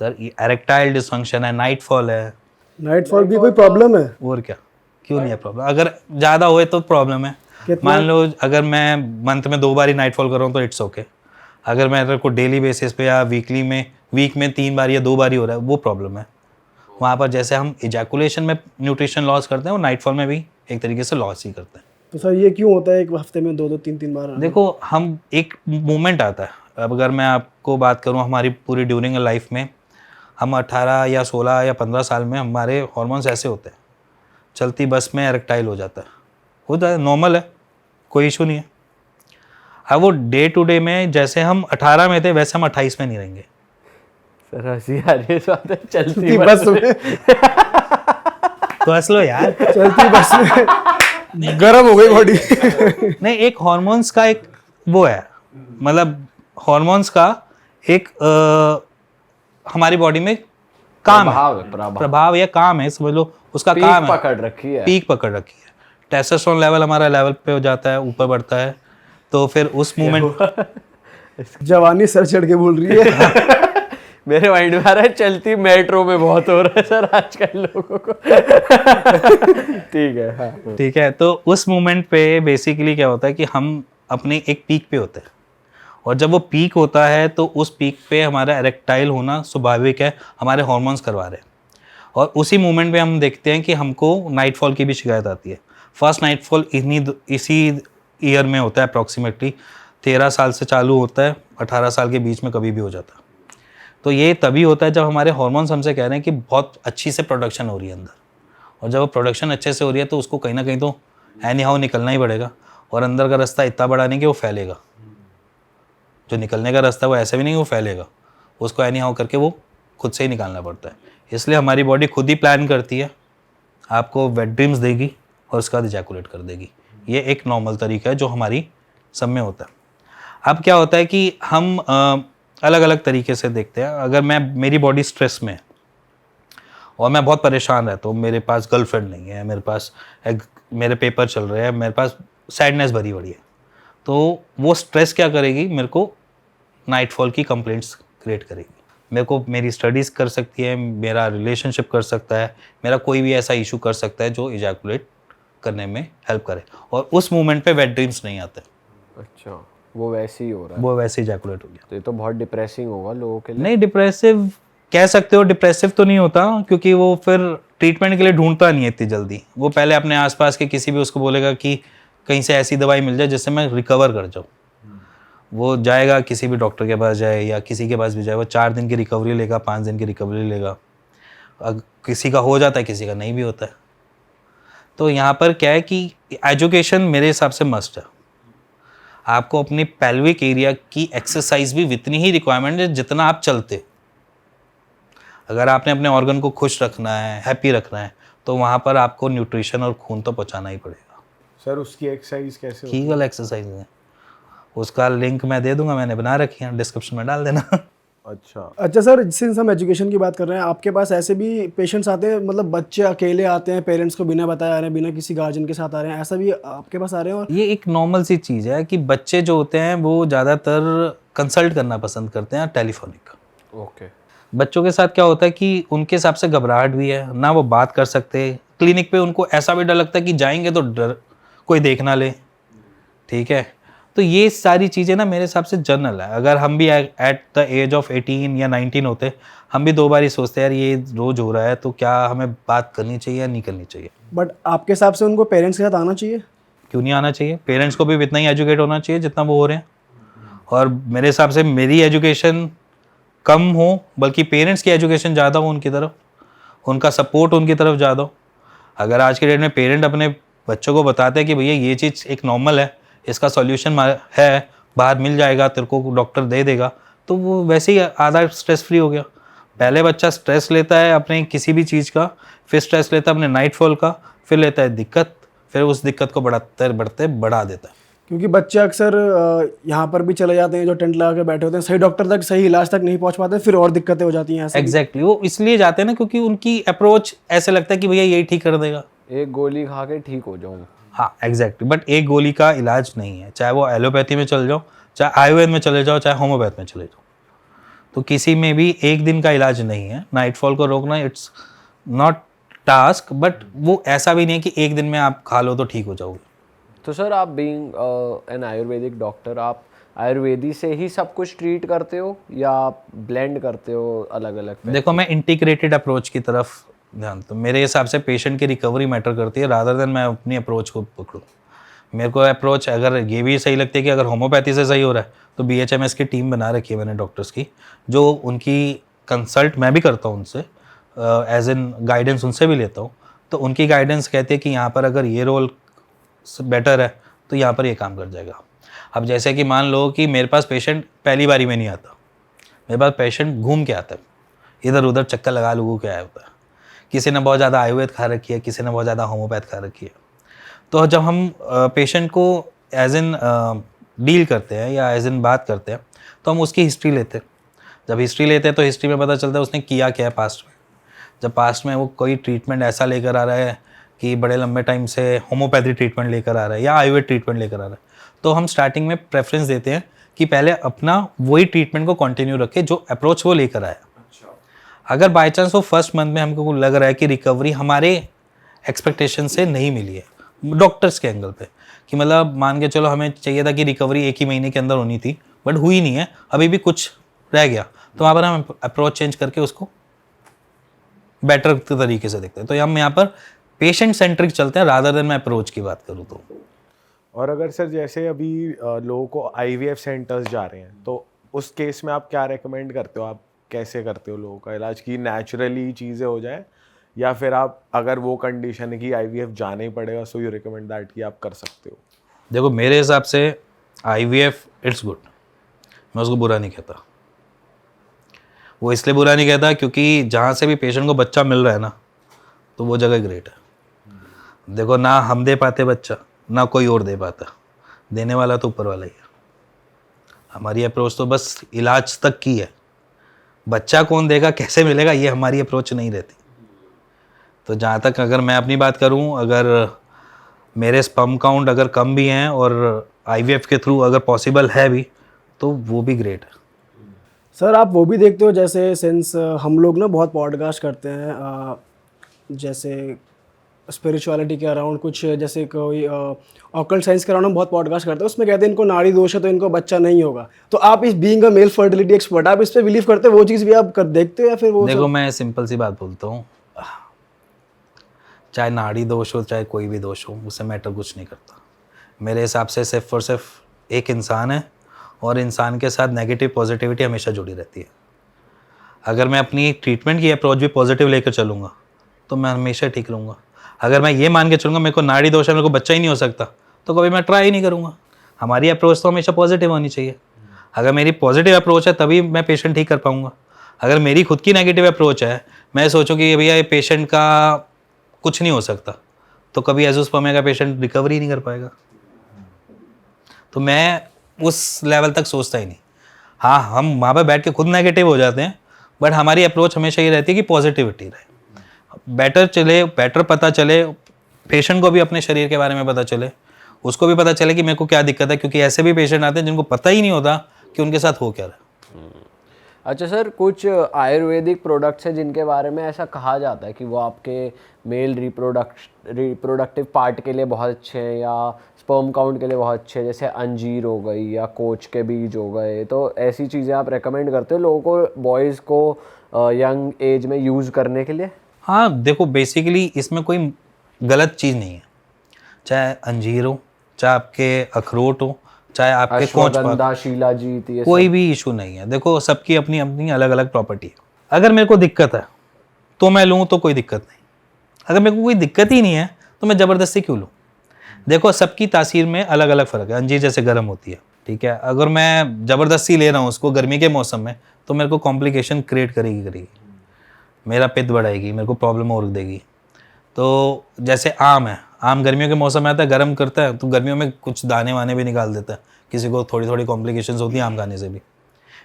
सर एरेक्टाइल डिसफंक्शन है, नाइटफॉल है। नाइटफॉल भी कोई प्रॉब्लम है? और क्या, क्यों नहीं है प्रॉब्लम? अगर ज़्यादा हुए तो प्रॉब्लम है। कितना? मान लो अगर मैं मंथ में 2 बार ही नाइटफॉल कर रहा हूँ तो इट्स ओके। अगर मैं अगर को डेली बेसिस पे या वीक में 3 बार या 2 बार ही हो रहा है, वो प्रॉब्लम है। वहाँ पर जैसे हम इजैकुलेशन में न्यूट्रिशन लॉस करते हैं, वो नाइटफॉल में भी एक तरीके से लॉस ही करते हैं। तो सर ये क्यों होता है एक हफ्ते में 2-3 बार? देखो, हम एक मोमेंट आता है, अब अगर मैं आपको बात करूं हमारी पूरी ड्यूरिंग लाइफ में, हम 18 या 16 या 15 साल में हमारे हार्मोन्स ऐसे होते हैं, चलती बस में इरेक्टाइल हो जाता है, होता है, नॉर्मल है, कोई इशू नहीं है। अब वो डे टू डे में जैसे हम 18 में थे वैसे हम 28 में नहीं रहेंगे। सर हंसी आ रही है, इस बात है, चलती चलती बस बस में तो हंस लो यार। चलती बस में गर्म हो गई बॉडी। नहीं, एक हार्मोन्स का एक वो है, मतलब हार्मोन्स का एक हमारी बॉडी में काम है, प्रभाव है, प्रभाव या काम है, समझ लो उसका पीक काम है, पकड़ रखी है। पीक पकड़ रखी है। टेस्टोस्टेरोन लेवल हमारा लेवल पे हो जाता है, ऊपर बढ़ता है, तो फिर उस मोमेंट जवानी सर चढ़ के बोल रही है। मेरे माइंड में आ रहा है चलती मेट्रो में बहुत हो रहा है सर आजकल लोगों को। ठीक है, हाँ। ठीक है, तो उस मोमेंट पे बेसिकली क्या होता है कि हम अपने एक पीक पे होते हैं, और जब वो पीक होता है तो उस पीक पे हमारा इरेक्टाइल होना स्वाभाविक है, हमारे हार्मोन्स करवा रहे हैं। और उसी मोमेंट पे हम देखते हैं कि हमको नाइटफॉल की भी शिकायत आती है। फर्स्ट नाइटफॉल इसी ईयर में होता है, अप्रॉक्सीमेटली 13 साल से चालू होता है, 18 साल के बीच में कभी भी हो जाता है। तो ये तभी होता है जब हमारे हार्मोन्स हमसे कह रहे हैं कि बहुत अच्छी से प्रोडक्शन हो रही है अंदर, और जब प्रोडक्शन अच्छे से हो रही है तो उसको कहीं ना कहीं तो एनी हाउ निकलना ही पड़ेगा, और अंदर का रास्ता इतना बड़ा नहीं कि वो फैलेगा, जो निकलने का रास्ता है वो ऐसा भी नहीं कि वो फैलेगा, उसको एनी हाउ करके वो खुद से ही निकालना पड़ता है। इसलिए हमारी बॉडी खुद ही प्लान करती है, आपको वेट ड्रीम्स देगी और उसके बाद इजैकुलेट कर देगी। ये एक नॉर्मल तरीका है जो हमारी सब में होता है। अब क्या होता है कि हम अलग अलग तरीके से देखते हैं। अगर मेरी बॉडी स्ट्रेस में है और मैं बहुत परेशान रहता हूँ, मेरे पास गर्लफ्रेंड नहीं है, मेरे पेपर चल रहे हैं, मेरे पास सैडनेस भरी पड़ी है, तो वो स्ट्रेस क्या करेगी, मेरे को नाइटफॉल की कंप्लेंट्स क्रिएट करेगी। मेरे को मेरी स्टडीज़ कर सकती है, मेरा रिलेशनशिप कर सकता है, मेरा कोई भी ऐसा इशू कर सकता है जो इजैकुलेट करने में हेल्प करे, और उस मोमेंट पे वेट ड्रीम्स नहीं आते। अच्छा, वो वैसे ही हो रहा है। वो वैसे इजैकुलेट हो गया। तो ये तो बहुत डिप्रेसिंग होगा लोगों के लिए। नहीं, डिप्रेसिव कह सकते हो, डिप्रेसिव तो नहीं होता, क्योंकि वो फिर ट्रीटमेंट के लिए ढूंढता नहीं है इतनी जल्दी। वो पहले अपने आसपास के किसी भी उसको बोलेगा कि कहीं से ऐसी दवाई मिल जाए जिससे मैं रिकवर कर जाऊँ। वो जाएगा किसी भी डॉक्टर के पास जाए या किसी के पास भी जाए, वो 4 दिन की रिकवरी लेगा, 5 दिन की रिकवरी लेगा। किसी का हो जाता है, किसी का नहीं भी होता है। तो यहाँ पर क्या है कि एजुकेशन मेरे हिसाब से मस्ट है। आपको अपनी पेल्विक एरिया की एक्सरसाइज भी उतनी ही रिक्वायरमेंट है जितना आप चलते। अगर आपने अपने ऑर्गन को खुश रखना है, हैप्पी रखना है, तो वहाँ पर आपको न्यूट्रिशन और खून तो पहुँचाना ही पड़ेगा। सर उसकी एक्सरसाइज कैसे होती है? कीगल एक्सरसाइज है, उसका लिंक मैं दे दूंगा, मैंने बना रखी है, डिस्क्रिप्शन में डाल देना। अच्छा सर, सिंस हम एजुकेशन की बात कर रहे हैं, आपके पास ऐसे भी पेशेंट्स आते हैं, मतलब बच्चे अकेले आते हैं, पेरेंट्स को बिना बताए आ रहे हैं, बिना किसी गार्जियन के साथ आ रहे हैं, ऐसा भी आपके पास आ रहे हैं? और ये एक नॉर्मल सी चीज़ है कि बच्चे जो होते हैं वो ज़्यादातर कंसल्ट करना पसंद करते हैं टेलीफोनिक। ओके। बच्चों के साथ क्या होता है कि उनके हिसाब से घबराहट भी है ना, वो बात कर सकते। क्लिनिक पे उनको ऐसा भी डर लगता है कि जाएंगे तो डर कोई देख ना ले, ठीक है। तो ये सारी चीज़ें ना मेरे हिसाब से जनरल है। अगर हम भी एट द एज ऑफ 18 या 19 होते, हम भी 2 बार ही सोचते यार ये रोज़ हो रहा है, तो क्या हमें बात करनी चाहिए या नहीं करनी चाहिए। बट आपके हिसाब से उनको पेरेंट्स के साथ आना चाहिए? क्यों नहीं आना चाहिए? पेरेंट्स को भी इतना ही एजुकेट होना चाहिए जितना वो हो रहे हैं। और मेरे हिसाब से मेरी एजुकेशन कम हो, बल्कि पेरेंट्स की एजुकेशन ज़्यादा हो उनकी तरफ, उनका सपोर्ट उनकी तरफ ज़्यादा हो। अगर आज के डेट में पेरेंट अपने बच्चों को बताते हैं कि भैया ये चीज़ एक नॉर्मल है, इसका सॉल्यूशन है, बाहर मिल जाएगा, तेरे को डॉक्टर दे देगा, तो वो वैसे ही आधा स्ट्रेस फ्री हो गया। पहले बच्चा स्ट्रेस लेता है अपने किसी भी चीज़ का, फिर स्ट्रेस लेता है अपने नाइटफॉल का, फिर लेता है दिक्कत, फिर उस दिक्कत को बढ़ाते बढ़ते बढ़ा देता है। क्योंकि बच्चे अक्सर यहाँ पर भी चले जाते हैं जो टेंट लगा के बैठे होते हैं, सही डॉक्टर तक, सही इलाज तक नहीं पहुँच पाते, फिर और दिक्कतें हो जाती हैं। ऐसे एग्जैक्टली वो इसलिए जाते हैं ना क्योंकि उनकी अप्रोच ऐसे लगता है कि भैया यही ठीक कर देगा, एक गोली खा के ठीक हो जाऊँ। हाँ एग्जैक्टली। बट एक गोली का इलाज नहीं है, चाहे वो एलोपैथी में चले जाओ, चाहे आयुर्वेद में चले जाओ, चाहे होम्योपैथ में चले जाओ, तो किसी में भी एक दिन का इलाज नहीं है। नाइटफॉल को रोकना इट्स नॉट टास्क, बट वो ऐसा भी नहीं है कि एक दिन में आप खा लो तो ठीक हो जाओगे। तो सर आप बीइंग एन आयुर्वेदिक डॉक्टर, आप आयुर्वेदी से ही सब कुछ ट्रीट करते हो या आप ब्लेंड करते हो अलग अलग? देखो, मैं इंटीग्रेटेड अप्रोच की तरफ ध्यान, तो मेरे हिसाब से पेशेंट की रिकवरी मैटर करती है रादर देन मैं अपनी अप्रोच को पकड़ूँ। मेरे को अप्रोच अगर ये भी सही लगती है कि अगर होम्योपैथी से सही हो रहा है तो BHMS की टीम बना रखी है मैंने डॉक्टर्स की, जो उनकी कंसल्ट मैं भी करता हूँ उनसे, एज इन गाइडेंस उनसे भी लेता हूँ। तो उनकी गाइडेंस कहती है कि यहाँ पर अगर ये रोल बेटर है तो यहाँ पर ये काम कर जाएगा। अब जैसे कि मान लो कि मेरे पास पेशेंट पहली बारी में नहीं आता, मेरे पास पेशेंट घूम के आता है, इधर उधर चक्कर लगा लूगू के आया होता है। किसी ने बहुत ज़्यादा आयुर्वेद खा रखी है, किसी ने बहुत ज़्यादा होम्योपैथ खा रखी है। तो जब हम पेशेंट को एज इन डील करते हैं या एज इन बात करते हैं तो हम उसकी हिस्ट्री लेते हैं। जब हिस्ट्री लेते हैं तो हिस्ट्री में पता चलता है उसने किया क्या है पास्ट में। जब पास्ट में वो कोई ट्रीटमेंट ऐसा लेकर आ रहा है कि बड़े लंबे टाइम से होम्योपैथी ट्रीटमेंट लेकर आ रहा है या आयुर्वेद ट्रीटमेंट लेकर आ रहा है, तो हम स्टार्टिंग में प्रेफरेंस देते हैं कि पहले अपना वही ट्रीटमेंट को कंटिन्यू रखे जो अप्रोच वो लेकर आया। अगर बाई चांस वो फर्स्ट मंथ में हमको लग रहा है कि रिकवरी हमारे एक्सपेक्टेशन से नहीं मिली है डॉक्टर्स के एंगल पे, कि मतलब मान के चलो हमें चाहिए था कि रिकवरी 1 ही महीने के अंदर होनी थी बट हुई नहीं है, अभी भी कुछ रह गया, तो वहाँ पर हम अप्रोच चेंज करके उसको बेटर तरीके से देखते हैं। तो हम यहाँ पर पेशेंट सेंट्रिक चलते हैं रादर देन मैं अप्रोच की बात करूँ तो। और अगर सर जैसे अभी लोगों को IVF सेंटर्स जा रहे हैं तो उस केस में आप क्या रेकमेंड करते हो, आप कैसे करते हो लोगों का इलाज कि नेचुरली चीज़ें हो जाए, या फिर आप अगर वो कंडीशन है कि IVF जाना ही पड़ेगा सो यू रिकमेंड दैट कि आप कर सकते हो? देखो मेरे हिसाब से IVF इट्स गुड, मैं उसको बुरा नहीं कहता। वो इसलिए बुरा नहीं कहता क्योंकि जहाँ से भी पेशेंट को बच्चा मिल रहा है ना तो वो जगह ग्रेट है। देखो ना हम दे पाते बच्चा, ना कोई और दे पाता, देने वाला तो ऊपर वाला ही है। हमारी अप्रोच तो बस इलाज तक की है, बच्चा कौन देगा कैसे मिलेगा ये हमारी अप्रोच नहीं रहती। तो जहाँ तक अगर मैं अपनी बात करूँ, अगर मेरे स्पर्म काउंट अगर कम भी हैं और IVF के थ्रू अगर पॉसिबल है भी तो वो भी ग्रेट है। सर आप वो भी देखते हो जैसे सिंस हम लोग ना बहुत पॉडकास्ट करते हैं जैसे स्पिरिचुअलिटी के अराउंड, कुछ जैसे कोई ऑकल्ट साइंस के अराउंड हम बहुत पॉडकास्ट करते हैं, उसमें कहते हैं इनको नाड़ी दोष है तो इनको बच्चा नहीं होगा। तो आप इस being a mail fertility expert आप इस पे बिलीव करते हो, वो चीज़ भी आप देखते हो या फिर वो? देखो मैं सिंपल सी बात बोलता हूँ, चाहे नाड़ी दोष हो चाहे कोई भी दोष हो उससे मैटर कुछ नहीं करता। मेरे हिसाब से सिर्फ और सिर्फ एक इंसान है और इंसान के साथ नेगेटिव पॉजिटिविटी हमेशा जुड़ी रहती है। अगर मैं अपनी ट्रीटमेंट की अप्रोच भी पॉजिटिव लेकर चलूँगा तो मैं हमेशा ठीक रहूँगा। अगर मैं ये मान के चलूँगा मेरे को नाड़ी दोष है, मेरे को बच्चा ही नहीं हो सकता, तो कभी मैं ट्राई ही नहीं करूँगा। हमारी अप्रोच तो हमेशा पॉजिटिव होनी चाहिए। अगर मेरी पॉजिटिव अप्रोच है तभी मैं पेशेंट ठीक कर पाऊँगा। अगर मेरी खुद की नेगेटिव अप्रोच है, मैं सोचूँ कि भैया ये पेशेंट का कुछ नहीं हो सकता, तो कभी एज़ोस्पर्मिया का पेशेंट रिकवरी नहीं कर पाएगा। तो मैं उस लेवल तक सोचता ही नहीं। हाँ, हम वहाँ पर बैठ के खुद नेगेटिव हो जाते हैं बट हमारी अप्रोच हमेशा ये रहती है कि पॉजिटिविटी रहे, बेटर चले, बेटर पता चले, पेशेंट को भी अपने शरीर के बारे में पता चले, उसको भी पता चले कि मेरे को क्या दिक्कत है, क्योंकि ऐसे भी पेशेंट आते हैं जिनको पता ही नहीं होता कि उनके साथ हो क्या रहा है। अच्छा सर, कुछ आयुर्वेदिक प्रोडक्ट्स हैं जिनके बारे में ऐसा कहा जाता है कि वो आपके मेल रिप्रोडक्टिव पार्ट के लिए बहुत अच्छे हैं या स्पर्म काउंट के लिए बहुत अच्छे हैं, जैसे अंजीर हो गई या कोच के बीज हो गए, तो ऐसी चीज़ें आप रेकमेंड करते हो लोगों को, बॉयज़ को यंग एज में यूज़ करने के लिए? हाँ देखो, बेसिकली इसमें कोई गलत चीज़ नहीं है, चाहे अंजीर हो, चाहे आपके अखरोट हो, चाहे आपके अश्वगंधा, शिलाजीत, ये कोई भी इशू नहीं है। देखो सबकी अपनी अपनी अलग अलग प्रॉपर्टी है। अगर मेरे को दिक्कत है तो मैं लूँ तो कोई दिक्कत नहीं, अगर मेरे को कोई दिक्कत ही नहीं है तो मैं ज़बरदस्ती क्यों लूँ। देखो सबकी तासीर में अलग अलग फ़र्क है। अंजीर जैसे गर्म होती है, ठीक है, अगर मैं ज़बरदस्ती ले रहा हूँ उसको गर्मी के मौसम में तो मेरे को कॉम्प्लिकेशन क्रिएट करेगी, मेरा पित्त बढ़ाएगी, मेरे को प्रॉब्लम और देगी। तो जैसे आम है, आम गर्मियों के मौसम में आता है, गर्म करता है तो गर्मियों में कुछ दाने वाने भी निकाल देता है, किसी को थोड़ी थोड़ी कॉम्प्लिकेशंस होती हैं आम खाने से भी।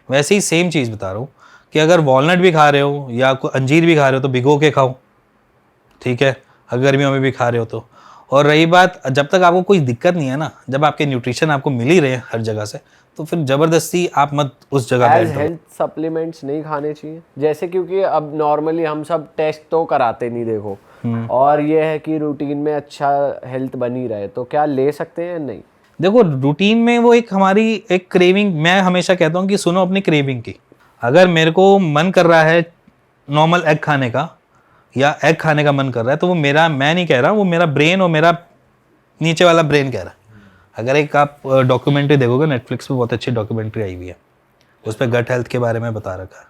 वैसे ही सेम चीज़ बता रहा हूँ कि अगर वॉलनट भी खा रहे हो या अंजीर भी खा रहे हो तो भिगो के खाओ, ठीक है, अगर गर्मियों में भी खा रहे हो तो। और रही बात, जब तक आपको कोई दिक्कत नहीं है ना, जब आपके न्यूट्रिशन आपको मिल ही रहे हैं हर जगह से, तो फिर ज़बरदस्ती आप मत उस जगह एज हेल्थ सप्लीमेंट्स नहीं खाने चाहिए जैसे, क्योंकि अब नॉर्मली हम सब टेस्ट तो कराते नहीं देखो, और ये है कि रूटीन में अच्छा हेल्थ बनी रहे, तो क्या ले सकते हैं या नहीं? देखो रूटीन में वो एक हमारी एक क्रेविंग, मैं हमेशा कहता हूँ कि सुनो अपनी क्रेविंग की। अगर मेरे को मन कर रहा है नॉर्मल एग खाने का या एग खाने का मन कर रहा है तो वो मेरा, मैं नहीं कह रहा, वो मेरा ब्रेन और मेरा नीचे वाला ब्रेन कह रहा है अगर एक आप डॉक्यूमेंट्री देखोगे नेटफ्लिक्स पे, बहुत अच्छी डॉक्यूमेंट्री आई हुई है, उस पर गट हेल्थ के बारे में बता रखा है।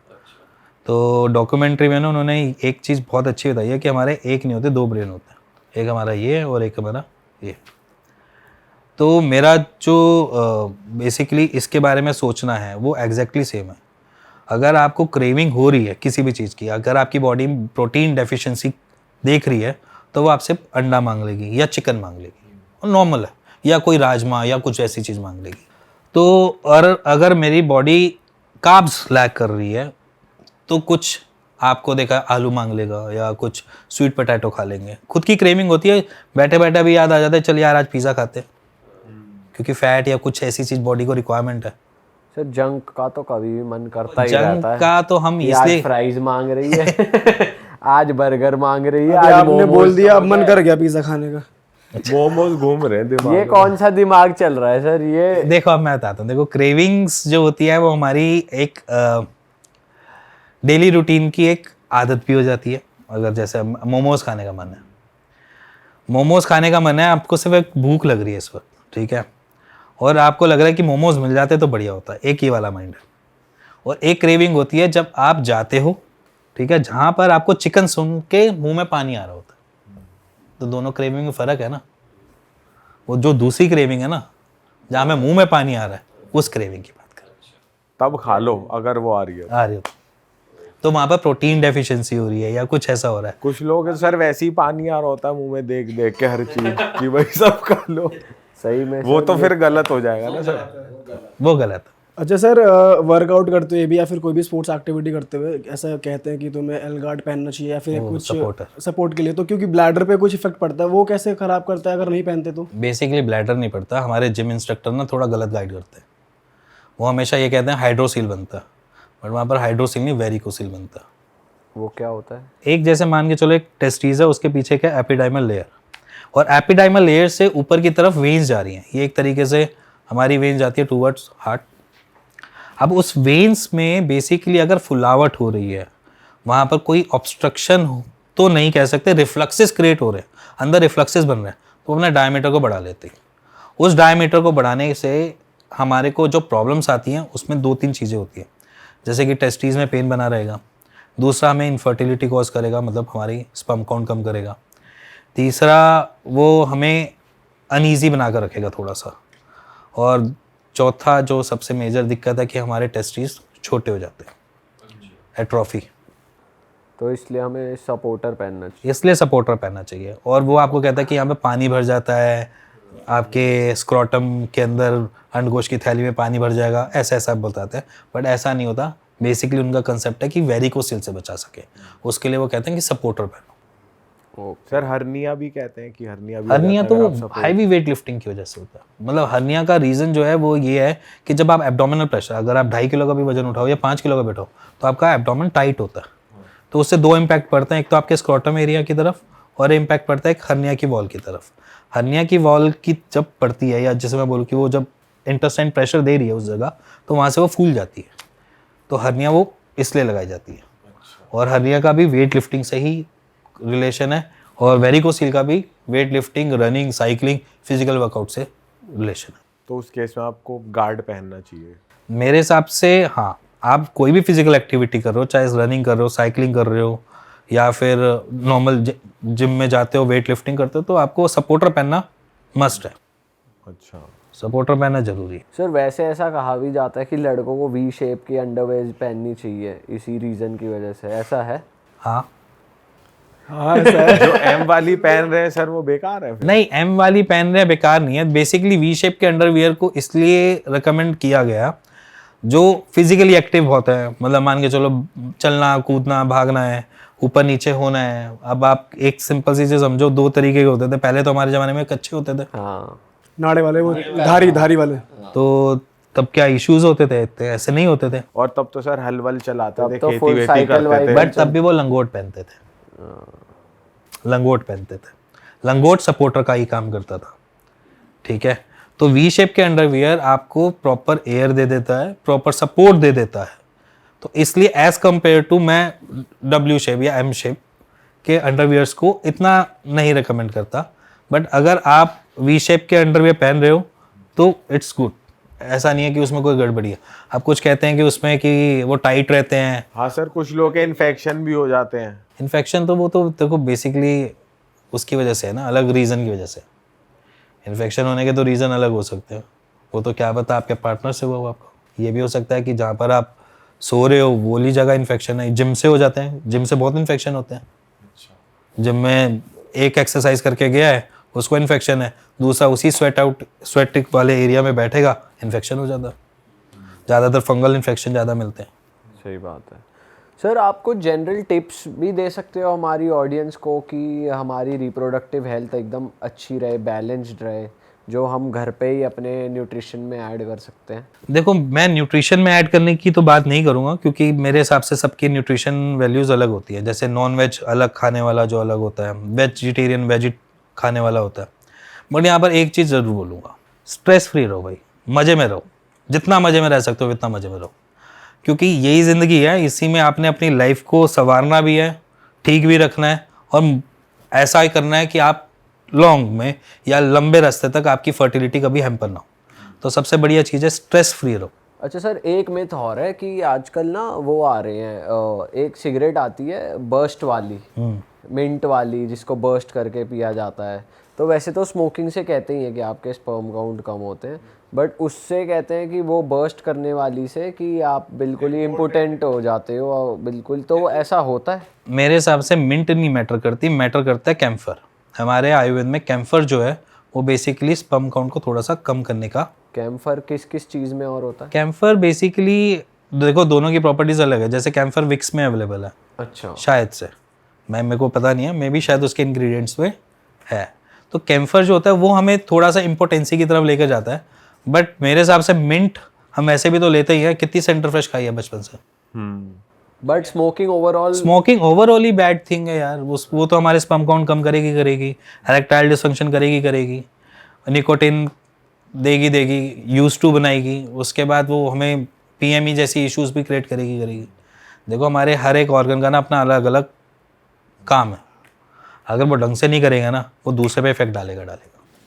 तो डॉक्यूमेंट्री में ना उन्होंने एक चीज़ बहुत अच्छी बताई है कि हमारे एक नहीं होते, 2 ब्रेन होते हैं, एक हमारा ये है और एक हमारा ये। तो मेरा जो बेसिकली इसके बारे में सोचना है वो एग्जैक्टली सेम है। अगर आपको क्रेविंग हो रही है किसी भी चीज़ की, अगर आपकी बॉडी प्रोटीन डेफिशिएंसी देख रही है, तो वो आपसे अंडा मांग लेगी या चिकन मांग लेगी, और नॉर्मल है, या कोई राजमा या कुछ ऐसी चीज़ मांग लेगी। तो और अगर मेरी बॉडी कार्ब्स लैक कर रही है, तो कुछ आपको देखा आलू मांग लेगा या कुछ स्वीट पोटैटो खा लेंगे। खुद की क्रेविंग होती है, बैठे बैठे भी याद आ जाता है, चल यार आज पिज़्ज़ा खाते हैं, क्योंकि फैट या कुछ ऐसी चीज़ बॉडी को रिक्वायरमेंट है। सर जंक का तो कभी भी मन करता ही रहता जंक है का तो हम कि इसलिए आज फ्राइज मांग रही है आज बर्गर मांग रही है, अभी आज आपने मोमोज। बोल दिया, अब मन कर गया पिज्जा खाने का। मोमोज घूम रहे हैं दिमाग ये में। कौन सा दिमाग चल रहा है सर ये? देखो अब मैं बताता हूँ, देखो क्रेविंग्स जो होती है वो हमारी एक डेली रूटीन की एक आदत भी हो जाती है। अगर जैसे मोमोज खाने का मन है, मोमोज खाने का मन है, आपको सिर्फ एक भूख लग रही है इस वक्त, ठीक है, और आपको लग रहा है कि मोमोज मिल जाते तो बढ़िया होता है, एक ही वाला माइंड है। और एक क्रेविंग होती है जब आप जाते हो, ठीक है, जहाँ पर आपको चिकन सुन के मुंह में पानी आ रहा होता है। तो दोनों क्रेविंग में फ़र्क है ना। वो जो दूसरी क्रेविंग है ना, जहाँ में मुंह में पानी आ रहा है, उस क्रेविंग की बात कर तब खा लो अगर वो आ रही है। आ रही हो तो वहाँ पर प्रोटीन डेफिशिएंसी हो रही है या कुछ ऐसा हो रहा है। कुछ लोग सर वैसे ही पानी आ रहा होता है मुंह में देख देख के हर चीज कि भाई सब खा लो, सही में वो सर तो फिर गलत हो जाएगा ना सर। वो गलत है। अच्छा सर, वर्कआउट करते हुए भी या फिर कोई भी स्पोर्ट्स एक्टिविटी करते हुए ऐसा कहते हैं कि तुम्हें एल गार्ड पहनना चाहिए या फिर कुछ सपोर्ट के लिए, तो क्योंकि ब्लैडर पे कुछ इफेक्ट पड़ता है, वो कैसे खराब करता है अगर नहीं पहनते तो? बेसिकली ब्लैडर नहीं पड़ता, हमारे जिम इंस्ट्रक्टर ना थोड़ा गलत गाइड करते हैं। वो हमेशा ये कहते हैं हाइड्रोसील बनता है, बट वहाँ पर हाइड्रोसील नहीं वेरिकोसील बनता है। वो क्या होता है? एक जैसे मान के चलो एक टेस्टीज है, उसके पीछे क्या एपिडाइमल लेयर, और एपिडाइमल लेयर से ऊपर की तरफ वेन्स जा रही हैं। ये एक तरीके से हमारी वेन्स जाती है टूवर्ड्स हार्ट। अब उस वेन्स में बेसिकली अगर फुलावट हो रही है, वहाँ पर कोई ऑब्स्ट्रक्शन तो नहीं कह सकते, रिफ्लक्सेस क्रिएट हो रहे हैं, अंदर रिफ्लक्सेस बन रहे हैं, तो अपने डायमीटर को बढ़ा लेते हैं। उस डायमीटर को बढ़ाने से हमारे को जो प्रॉब्लम्स आती हैं उसमें 2-3 चीज़ें होती हैं, जैसे कि टेस्टीज में पेन बना रहेगा, दूसरा हमें इनफर्टिलिटी कॉज करेगा, मतलब हमारी स्पर्म काउंट कम करेगा, तीसरा वो हमें अनईजी बना कर रखेगा थोड़ा सा, और चौथा जो सबसे मेजर दिक्कत है कि हमारे टेस्टीज छोटे हो जाते हैं, एट्रोफी। तो इसलिए हमें सपोर्टर पहनना चाहिए। इसलिए सपोर्टर पहनना चाहिए। और वो आपको कहता है कि यहाँ पे पानी भर जाता है, आपके स्क्रोटम के अंदर अंडकोश की थैली में पानी भर जाएगा, ऐसा ऐसा बताते हैं, बट ऐसा नहीं होता। बेसिकली उनका कंसेप्ट है कि वेरिकोसिल से बचा सके, उसके लिए वो कहते हैं कि सपोर्टर पहनो। सर हर्निया भी कहते हैं कि हर्निया भी हर्निया हो तो जाता है वो अगर आप हैवी वेट लिफ्टिंग की वजह से होता है। मतलब हर्निया का रीज़न जो है वो ये है कि जब आप एब्डोमिनल प्रेशर, अगर आप 2.5 किलो का भी वजन उठाओ या 5 किलो का बैठो, तो आपका एब्डोमेन टाइट होता है। तो उससे 2 इम्पैक्ट पड़ते हैं, एक तो आपके स्क्रोटम एरिया की तरफ, और इम्पैक्ट पड़ता है एक हर्निया की वॉल की तरफ। हर्निया की वॉल की जब पड़ती है, या जैसे मैं बोलूँ कि वो जब इंटेस्टाइन प्रेशर दे रही है उस जगह, तो वहाँ से वो फूल जाती है। तो हर्निया वो इसलिए लगाई जाती है। और हर्निया का भी वेट लिफ्टिंग से ही रिलेशन है, और वेरिकोसील का भी weight lifting, running, cycling, physical workout से रिलेशन है। तो उस केस में आपको गार्ड पहनना चाहिए। मेरे हिसाब से हाँ, आप कोई भी फिजिकल एक्टिविटी कर रहे हो, चाहे रनिंग कर रहे हो, साइकिलिंग कर रहे हो, या फिर नॉर्मल जिम में जाते हो, वेट लिफ्टिंग करते हो, तो आपको सपोर्टर पहनना मस्ट है। अच्छा, सपोर्टर पहनना जरूरी है। सर वैसे ऐसा कहा भी जाता है कि लड़कों को वी शेप की अंडरवेयर पहननी चाहिए इसी रीज़न की वजह से, ऐसा है? हाँ हाँ ऐसा है। जो एम वाली पहन रहे हैं सर वो बेकार है फिर? नहीं, एम वाली पहन रहे हैं बेकार नहीं है। बेसिकली वी शेप के अंडरवियर को इसलिए रिकमेंड किया गया जो फिजिकली एक्टिव होता है, मतलब मान के चलो चलना, कूदना, भागना है, ऊपर नीचे होना है। अब आप एक सिंपल सी चीज समझो, 2 तरीके के होते थे पहले, तो हमारे ज़माने में कच्चे होते थे, हाँ नाड़े वाले, वो धारी वाले। तो तब क्या इश्यूज होते थे, इतने ऐसे नहीं होते थे। और तब तो सर हल वल चलाते थे, तो खेती full वेती साइकिल करते थे। बट तब भी वो लंगोट पहनते थे, लंगोट पहनते थे। लंगोट सपोर्टर का ही काम करता था, ठीक है। तो वी शेप के अंडरवियर आपको प्रॉपर एयर दे देता है, प्रॉपर सपोर्ट दे देता है। तो इसलिए एज कंपेयर टू मैं डब्ल्यू शेप या एम शेप के अंडरवियर्स को इतना नहीं रिकमेंड करता। बट अगर आप वी शेप के अंडरवियर पहन रहे हो तो इट्स गुड। ऐसा नहीं है कि उसमें कोई गड़बड़ी है। आप कुछ कहते हैं कि उसमें कि वो टाइट रहते हैं, हाँ सर, कुछ लोग के इन्फेक्शन भी हो जाते हैं। इन्फेक्शन तो वो तो देखो बेसिकली उसकी वजह से है ना, अलग रीज़न की वजह से। इन्फेक्शन होने के तो रीज़न अलग हो सकते हैं, वो तो क्या पता आपके पार्टनर से हुआ हो आपको। ये भी हो सकता है कि जहाँ पर आप सो रहे हो वो वाली जगह इन्फेक्शन है। जिम से हो जाते हैं, जिम से बहुत इन्फेक्शन होते हैं। जिम में एक एक्सरसाइज करके गया है, उसको इन्फेक्शन है, दूसरा उसी स्वेटिक वाले एरिया में बैठेगा, इन्फेक्शन हो जाता है। ज़्यादातर फंगल इन्फेक्शन ज़्यादा मिलते हैं। सही बात है। सर आप कुछ जनरल टिप्स भी दे सकते हो हमारी ऑडियंस को कि हमारी रिप्रोडक्टिव हेल्थ एकदम अच्छी रहे, बैलेंस्ड रहे, जो हम घर पे ही अपने न्यूट्रिशन में ऐड कर सकते हैं? देखो, मैं न्यूट्रिशन में ऐड करने की तो बात नहीं करूँगा, क्योंकि मेरे हिसाब से सबकी न्यूट्रिशन वैल्यूज़ अलग होती है। जैसे नॉन वेज अलग खाने वाला जो अलग होता है, वेजिटेरियन वेजिट खाने वाला होता है। बट यहाँ पर एक चीज़ ज़रूर बोलूँगा, स्ट्रेस फ्री रहो भाई, मज़े में रहो, जितना मज़े में रह सकते हो उतना मज़े में रहो, क्योंकि यही ज़िंदगी है। इसी में आपने अपनी लाइफ को संवारना भी है, ठीक भी रखना है, और ऐसा ही करना है कि आप लॉन्ग में या लंबे रास्ते तक आपकी फर्टिलिटी कभी हैम्पर ना हो। तो सबसे बढ़िया चीज़ है स्ट्रेस फ्री रहो। अच्छा सर, एक मिथ और है कि आजकल ना वो आ रहे हैं, एक सिगरेट आती है बर्स्ट वाली, मिंट वाली, जिसको बर्स्ट करके पिया जाता है। तो वैसे तो स्मोकिंग से कहते ही हैं कि आपके स्पर्म काउंट कम होते हैं, बट उससे कहते हैं कि वो बर्स्ट करने वाली से कि आप बिल्कुल ही इम्पोटेंट हो जाते हो, और बिल्कुल। तो ऐसा होता है? मेरे हिसाब से मिंट नहीं मैटर करती, मैटर करता है कैम्फर। हमारे आयुर्वेद में कैम्फर जो है वो बेसिकली स्पर्म काउंट को थोड़ा सा कम करने का। कैम्फर किस किस चीज़ में और होता है? कैम्फर बेसिकली देखो, दोनों की प्रॉपर्टीज़ अलग है। जैसे कैम्फर विक्स में अवेलेबल है अच्छा। शायद से, मेरे को पता नहीं है, मे बी शायद उसके इंग्रेडिएंट्स में है। तो कैम्फर जो होता है वो हमें थोड़ा सा इम्पोर्टेंसी की तरफ लेकर जाता है। बट मेरे हिसाब से मिंट हम ऐसे भी तो लेते ही हैं। कितनी सेंटर फ्रेश खाई है बचपन से। But smoking overall, smoking overall he bad thing है यार। वो तो हमारे स्पर्म काउंट कम करेगी, इरेक्टाइल डिसफंक्शन करेगी, निकोटिन देगी, यूज टू बनाएगी, उसके बाद वो हमें पीएमई जैसी इश्यूज भी क्रिएट करेगी। देखो, हमारे हर एक ऑर्गन का ना अपना अलग अलग काम है। अगर वो ढंग से नहीं करेगा ना, वो दूसरे पे इफेक्ट डालेगा।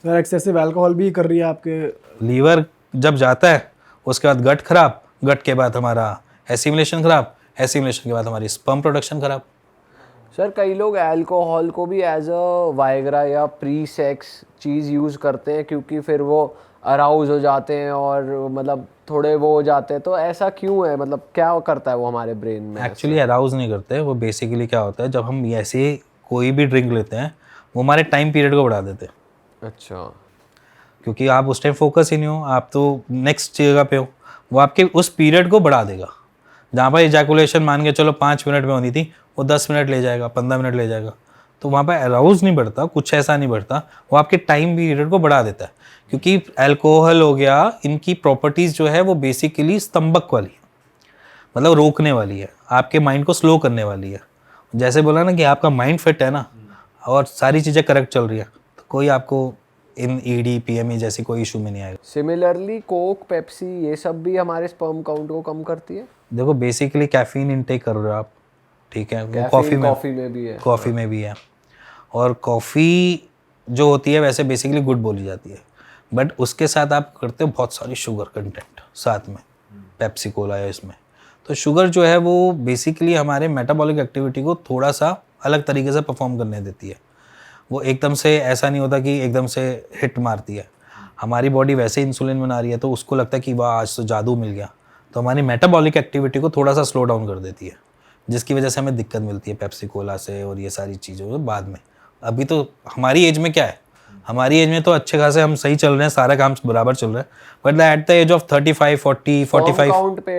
सर एक्सेसिव अल्कोहल भी कर रही है आपके? लीवर जब जाता है, उसके बाद गट खराब, गट के बाद हमारा एसिमिलेशन खराब, एसिमिलेशन के बाद हमारी स्पर्म प्रोडक्शन खराब। सर कई लोग अल्कोहल को भी एज अ वाइग्रा या प्री सेक्स चीज़ यूज़ करते हैं, क्योंकि फिर वो अराउज हो जाते हैं और मतलब थोड़े वो हो जाते हैं। तो ऐसा क्यों है, मतलब क्या करता है वो हमारे ब्रेन में? एक्चुअली अराउज नहीं करते, वो बेसिकली क्या होता है, जब हम ऐसे कोई भी ड्रिंक लेते हैं वो हमारे टाइम पीरियड को बढ़ा देते हैं। अच्छा। क्योंकि आप उस टाइम फोकस ही नहीं हो, आप तो नेक्स्ट जगह पे हो। वो आपके उस पीरियड को बढ़ा देगा। जहाँ पर इजैकुलेशन मान के चलो 5 मिनट में होनी थी, वो 10 मिनट ले जाएगा, 15 मिनट ले जाएगा। तो वहाँ पर अराउज नहीं बढ़ता, कुछ ऐसा नहीं बढ़ता, वो आपके टाइम पीरियड को बढ़ा देता है। क्योंकि अल्कोहल हो गया, इनकी प्रॉपर्टीज़ जो है वो बेसिकली स्तंभक वाली है, मतलब रोकने वाली है, आपके माइंड को स्लो करने वाली है। जैसे बोला ना कि आपका माइंड फिट है ना और सारी चीज़ें करेक्ट चल रही है, तो कोई आपको इन ईडी पीएमई जैसी कोई इशू में नहीं आएगा। सिमिलरली कोक, पेप्सी, ये सब भी हमारे स्पर्म काउंट को कम करती है? देखो, बेसिकली कैफीन इनटेक कर रहे हो आप, ठीक है, वो कॉफ़ी में भी है। कॉफ़ी में भी है। और कॉफ़ी जो होती है वैसे बेसिकली गुड बोली जाती है, बट उसके साथ आप करते हो बहुत सारी शुगर कंटेंट साथ में, पेप्सी कोला है इसमें। तो शुगर जो है वो बेसिकली हमारे मेटाबॉलिक एक्टिविटी को थोड़ा सा अलग तरीके से परफॉर्म करने देती है। वो एकदम से ऐसा नहीं होता कि एकदम से हिट मारती है। हमारी बॉडी वैसे इंसुलिन बना रही है, तो उसको लगता है कि वाह आज तो जादू मिल गया, तो हमारी मेटाबॉलिक एक्टिविटी को थोड़ा सा स्लो डाउन कर देती है, जिसकी वजह से हमें दिक्कत मिलती है पेप्सी कोला से और ये सारी चीज़ों बाद में। अभी तो हमारी एज में क्या है, हमारी एज में तो अच्छे खासे हम सही चल रहे हैं, सारा काम बराबर चल रहा है। But at the age of 35, 40, 45 count पे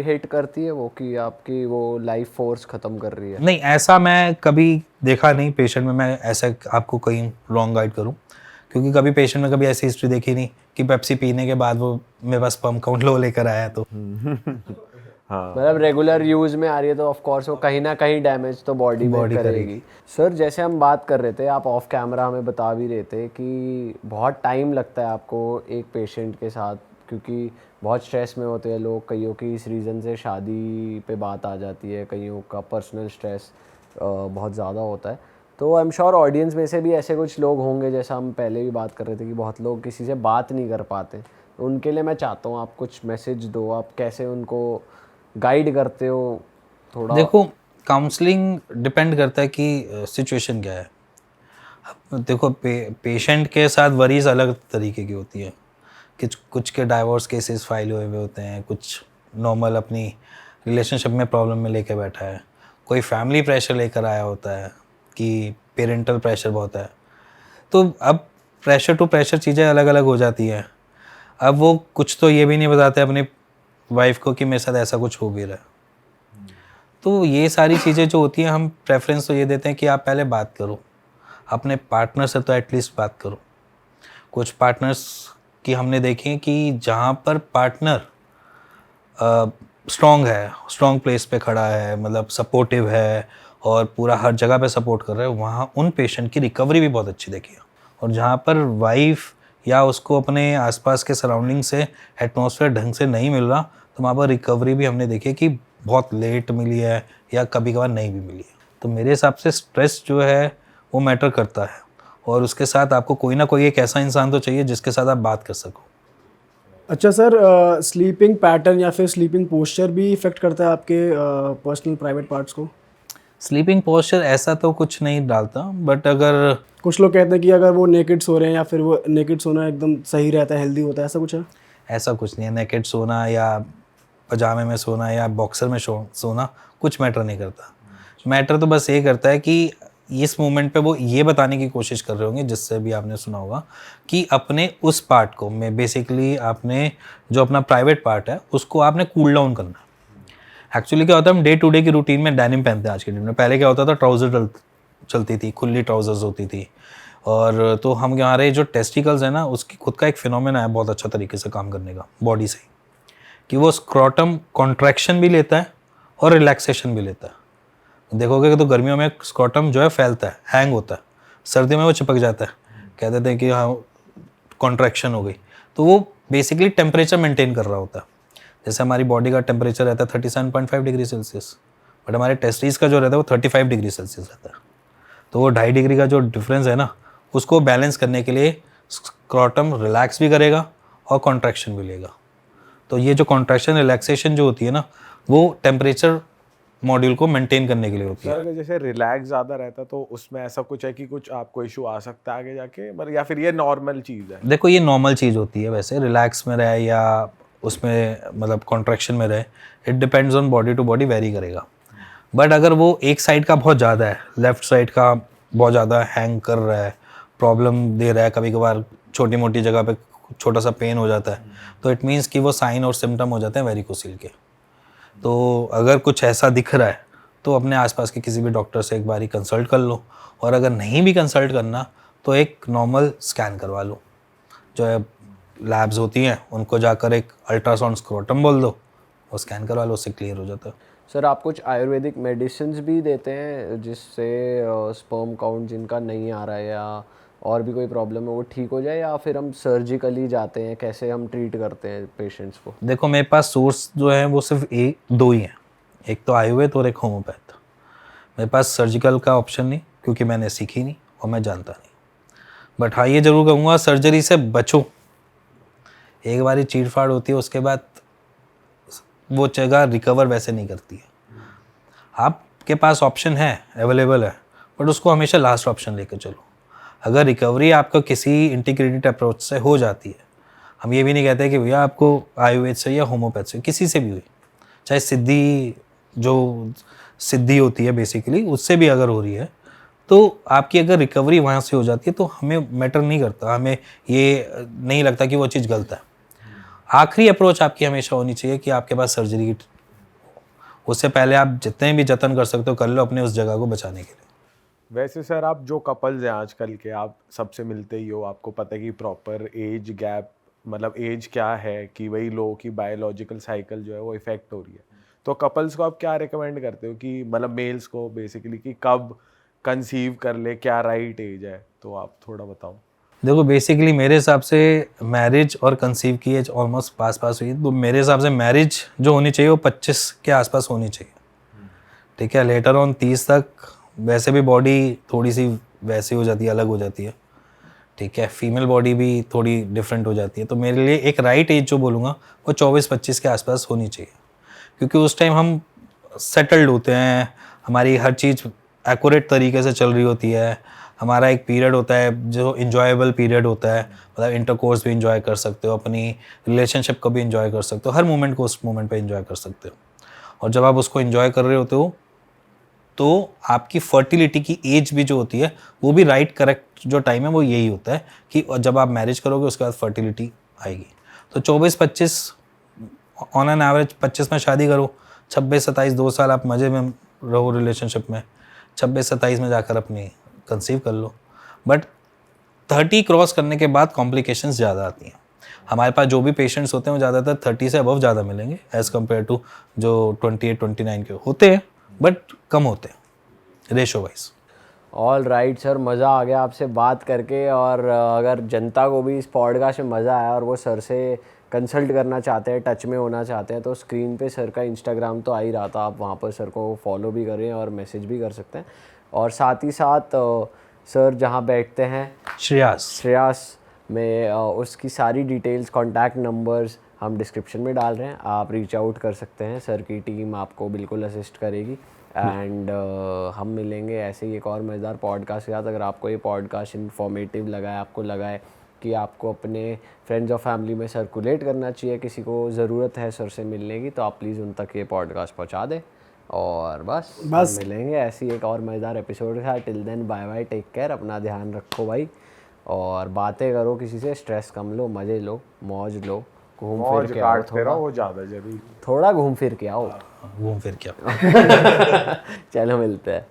हिट करती है वो कि आपकी वो लाइफ फोर्स खत्म कर रही है? नहीं, ऐसा मैं कभी देखा नहीं पेशेंट में। मैं ऐसा आपको कहीं रॉन्ग गाइड करूं, क्योंकि कभी पेशेंट में कभी ऐसी हिस्ट्री देखी नहीं कि पेप्सी पीने के बाद वो मेरे पास स्पर्म काउंट लो लेकर आया। तो मतलब रेगुलर यूज में आ रही है तो ऑफ कोर्स वो कहीं ना कहीं डैमेज तो बॉडी में करेगी। सर जैसे हम बात कर रहे थे, आप ऑफ कैमरा हमें बता भी रहे थे कि बहुत टाइम लगता है आपको एक पेशेंट के साथ, क्योंकि बहुत स्ट्रेस में होते हैं लोग। कईयों की इस रीज़न से शादी पे बात आ जाती है, कईयों का पर्सनल स्ट्रेस बहुत ज़्यादा होता है। तो आई एम श्योर ऑडियंस में से भी ऐसे कुछ लोग होंगे, जैसा हम पहले भी बात कर रहे थे कि बहुत लोग किसी से बात नहीं कर पाते। उनके लिए मैं चाहता हूँ आप कुछ मैसेज दो, आप कैसे उनको गाइड करते हो थोड़ा। देखो, काउंसलिंग डिपेंड करता है कि सिचुएशन क्या है। अब देखो, पेशेंट के साथ वरीज अलग तरीके की होती है। कुछ कुछ के डाइवोर्स केसेस फाइल हुए हुए होते हैं, कुछ नॉर्मल अपनी रिलेशनशिप में प्रॉब्लम में लेके बैठा है, कोई फैमिली प्रेशर लेकर आया होता है कि पेरेंटल प्रेशर बहुत है। तो अब प्रेशर टू प्रेशर चीज़ें अलग अलग हो जाती हैं। अब वो कुछ तो ये भी नहीं बताते अपनी वाइफ को कि मेरे साथ ऐसा कुछ हो भी रहा है। तो ये सारी चीज़ें जो होती हैं, हम प्रेफरेंस तो ये देते हैं कि आप पहले बात करो अपने पार्टनर से, तो एटलीस्ट बात करो। कुछ पार्टनर्स की हमने देखे कि जहाँ पर पार्टनर स्ट्रॉन्ग है, स्ट्रॉन्ग प्लेस पे खड़ा है, मतलब सपोर्टिव है और पूरा हर जगह पे सपोर्ट कर रहा है, वहाँ उन पेशेंट की रिकवरी भी बहुत अच्छी देखी है। और जहाँ पर वाइफ या उसको अपने आसपास के सराउंडिंग से एटमॉस्फेयर ढंग से नहीं मिल रहा, तो वहाँ पर रिकवरी भी हमने देखी कि बहुत लेट मिली है या कभी कभार नहीं भी मिली है। तो मेरे हिसाब से स्ट्रेस जो है वो मैटर करता है, और उसके साथ आपको कोई ना कोई एक ऐसा इंसान तो चाहिए जिसके साथ आप बात कर सको। अच्छा सर, स्लीपिंग पैटर्न या फिर स्लीपिंग पोस्चर भी इफ़ेक्ट करता है आपके पर्सनल प्राइवेट पार्ट्स को? स्लीपिंग पोस्चर ऐसा तो कुछ नहीं डालता, बट अगर कुछ लोग कहते हैं कि अगर वो नेकेड सो रहे हैं या फिर वो नेकेड सोना एकदम सही रहता है, हेल्दी होता है, ऐसा कुछ है? ऐसा कुछ नहीं है। नेकेड सोना या पजामे में सोना या बॉक्सर में सोना कुछ मैटर नहीं करता। मैटर तो बस ये करता है कि इस मोमेंट पे वो ये बताने की कोशिश कर रहे होंगे, जिससे भी आपने सुना होगा, कि अपने उस पार्ट को में बेसिकली आपने जो अपना प्राइवेट पार्ट है उसको आपने कूल डाउन करना है। एक्चुअली क्या होता है, हम डे टू डे की रूटीन में डेनिम पहनते हैं आज के दिन में। पहले क्या होता था, ट्राउज़र चलती थी, खुली ट्राउज़र्स होती थी। और तो हम हमारे जो टेस्टिकल्स है ना, उसकी खुद का एक फिनोमेना है बहुत अच्छा तरीके से काम करने का बॉडी से, कि वो स्क्रॉटम कॉन्ट्रैक्शन भी लेता है और रिलैक्सेशन भी लेता है। देखोगे कि तो गर्मियों में स्क्रॉटम जो है फैलता है, हैंग होता है, सर्दियों में वो चिपक जाता है, कह देते हैं कि हाँ कॉन्ट्रैक्शन हो गई। तो वो बेसिकली टेम्परेचर मेंटेन कर रहा होता है। जैसे हमारी बॉडी का टेम्परेचर रहता है 37.5 डिग्री सेल्सियस, बट हमारे टेस्टिस का जो रहता है वो 35 डिग्री सेल्सियस रहता है। तो वो 2.5 डिग्री का जो डिफरेंस है ना, उसको बैलेंस करने के लिए स्क्रॉटम रिलैक्स भी करेगा और कॉन्ट्रैक्शन भी लेगा। तो ये जो कॉन्ट्रैक्शन रिलैक्सेशन जो होती है ना, वो टेम्परेचर मॉड्यूल को मेंटेन करने के लिए होती है। सर अगर जैसे रिलैक्स ज़्यादा रहता तो उसमें ऐसा कुछ है कि कुछ आपको इशू आ सकता है आगे जाके, मतलब या फिर ये नॉर्मल चीज़ है? देखो, ये नॉर्मल चीज़ होती है वैसे, रिलैक्स में रहे या उसमें मतलब कॉन्ट्रैक्शन में रहे, it depends on body to body, very करेगा। बट अगर वो एक साइड का बहुत ज़्यादा है, लेफ्ट साइड का बहुत ज़्यादा हैंग कर रहा है, प्रॉब्लम दे रहा है, कभी कभार छोटी मोटी जगह पे छोटा सा पेन हो जाता है, तो इट मीन्स कि वो साइन और सिम्टम हो जाते हैं वेरिकोसिल के। तो अगर कुछ ऐसा दिख रहा है तो अपने आसपास के किसी भी डॉक्टर से एक बारी कंसल्ट कर लो, और अगर नहीं भी कंसल्ट करना तो एक नॉर्मल स्कैन करवा लो। जो है लैब्स होती हैं, उनको जाकर एक अल्ट्रासाउंड स्क्रोटम बोल दो, वो स्कैन करवा लो, उससे क्लियर हो जाता है। सर आप कुछ आयुर्वेदिक मेडिसिन्स भी देते हैं जिससे स्पर्म काउंट जिनका नहीं आ रहा है या और भी कोई प्रॉब्लम है वो ठीक हो जाए, या फिर हम सर्जिकली जाते हैं, कैसे हम ट्रीट करते हैं पेशेंट्स को? देखो, मेरे पास सोर्स जो है वो सिर्फ दो ही हैं, एक तो आयुर्वेद और एक होम्योपैथ। मेरे पास सर्जिकल का ऑप्शन नहीं, क्योंकि मैंने सीखी नहीं और मैं जानता नहीं। बट हाँ, ये ज़रूर कहूँगा, सर्जरी से बचो। एक बारी चीड़ फाड़ होती है, उसके बाद वो जगह रिकवर वैसे नहीं करती है। आपके पास ऑप्शन है, अवेलेबल है, बट उसको हमेशा लास्ट ऑप्शन लेकर चलो। अगर रिकवरी आपका किसी इंटीग्रेटेड अप्रोच से हो जाती है, हम ये भी नहीं कहते कि भैया आपको आयुर्वेद से या होम्योपैथ से, किसी से भी हुई, चाहे सिद्धि होती है बेसिकली, उससे भी अगर हो रही है, तो आपकी अगर रिकवरी वहाँ से हो जाती है तो हमें मैटर नहीं करता, हमें ये नहीं लगता कि वो चीज़ गलत है। आखिरी अप्रोच आपकी हमेशा होनी चाहिए कि आपके पास सर्जरी की, उससे पहले आप जितने भी जतन कर सकते हो कर लो अपने उस जगह को बचाने के लिए। वैसे सर आप जो कपल्स हैं आजकल के, आप सबसे मिलते ही हो, आपको पता है कि प्रॉपर एज गैप, मतलब एज क्या है कि वही लोगों की बायोलॉजिकल साइकिल जो है वो इफेक्ट हो रही है। तो कपल्स को आप क्या रिकमेंड करते हो कि मतलब मेल्स को बेसिकली कि कब कंसीव कर ले, क्या राइट एज है? तो आप थोड़ा बताओ। देखो, बेसिकली मेरे हिसाब से मैरिज और कंसीव की एज ऑलमोस्ट पास हुई, तो मेरे हिसाब से मैरिज जो होनी चाहिए वो 25 के आसपास होनी चाहिए। ठीक है, लेटर ऑन 30 तक वैसे भी बॉडी थोड़ी सी वैसी हो जाती है, अलग हो जाती है। ठीक है, फीमेल बॉडी भी थोड़ी डिफरेंट हो जाती है। तो मेरे लिए एक राइट एज जो बोलूँगा वो 24-25 के आसपास होनी चाहिए, क्योंकि उस टाइम हम सेटल्ड होते हैं, हमारी हर चीज़ एक्यूरेट तरीके से चल रही होती है, हमारा एक पीरियड होता है जो इंजॉयबल पीरियड होता है, मतलब इंटरकोर्स भी इंजॉय कर सकते हो, अपनी रिलेशनशिप को भी इंजॉय कर सकते हो, हर मोमेंट को उस मोमेंट पे इंजॉय कर सकते हो। और जब आप उसको इंजॉय कर रहे होते हो तो आपकी फर्टिलिटी की एज भी जो होती है वो भी राइट करेक्ट जो टाइम है वो यही होता है कि जब आप मैरिज करोगे उसके बाद फर्टिलिटी आएगी। तो 24-25 ऑन एन एवरेज, 25 में शादी करो, 26-27 2 साल आप मज़े में रहो रिलेशनशिप में, 26-27 में जाकर अपनी कंसीव कर लो। बट 30 क्रॉस करने के बाद कॉम्प्लिकेशंस ज़्यादा आती हैं। हमारे पास जो भी पेशेंट्स होते हैं वो ज़्यादातर 30 से अबव ज़्यादा मिलेंगे एज़ कम्पेयर टू जो 28-29 के होते हैं, बट कम होते हैं ratio wise. All right sir, मज़ा आ गया आपसे बात करके। और अगर जनता को भी इस पॉडकास्ट में मज़ा आया और वो सर से कंसल्ट करना चाहते हैं, टच में होना चाहते हैं, तो स्क्रीन पे सर का इंस्टाग्राम तो आ ही रहा था, आप वहाँ पर सर को फॉलो भी करें और मैसेज भी कर सकते हैं। और साथ ही साथ सर जहाँ बैठते हैं श्रेयास में, उसकी सारी डिटेल्स, कॉन्टैक्ट नंबर्स हम डिस्क्रिप्शन में डाल रहे हैं, आप रीच आउट कर सकते हैं, सर की टीम आपको बिल्कुल असिस्ट करेगी। एंड हम मिलेंगे ऐसे ही एक और मज़ेदार पॉडकास्ट के साथ। अगर आपको ये पॉडकास्ट इन्फॉर्मेटिव लगा है, आपको लगा है कि आपको अपने फ्रेंड्स और फैमिली में सर्कुलेट करना चाहिए, किसी को ज़रूरत है सर से मिलने की, तो आप प्लीज़ उन तक ये पॉडकास्ट पहुंचा दें। और बस हम मिलेंगे ऐसी एक और मज़ेदार एपिसोड के साथ। Till then bye bye, take care, अपना ध्यान रखो भाई, और बातें करो किसी से, स्ट्रेस कम लो, मज़े लो, मौज लो, घूम फिर के आओ, थोड़ा वो ज़्यादा जरूरी, थोड़ा घूम फिर के आओ, घूम फिर के आओ। चलो मिलते हैं।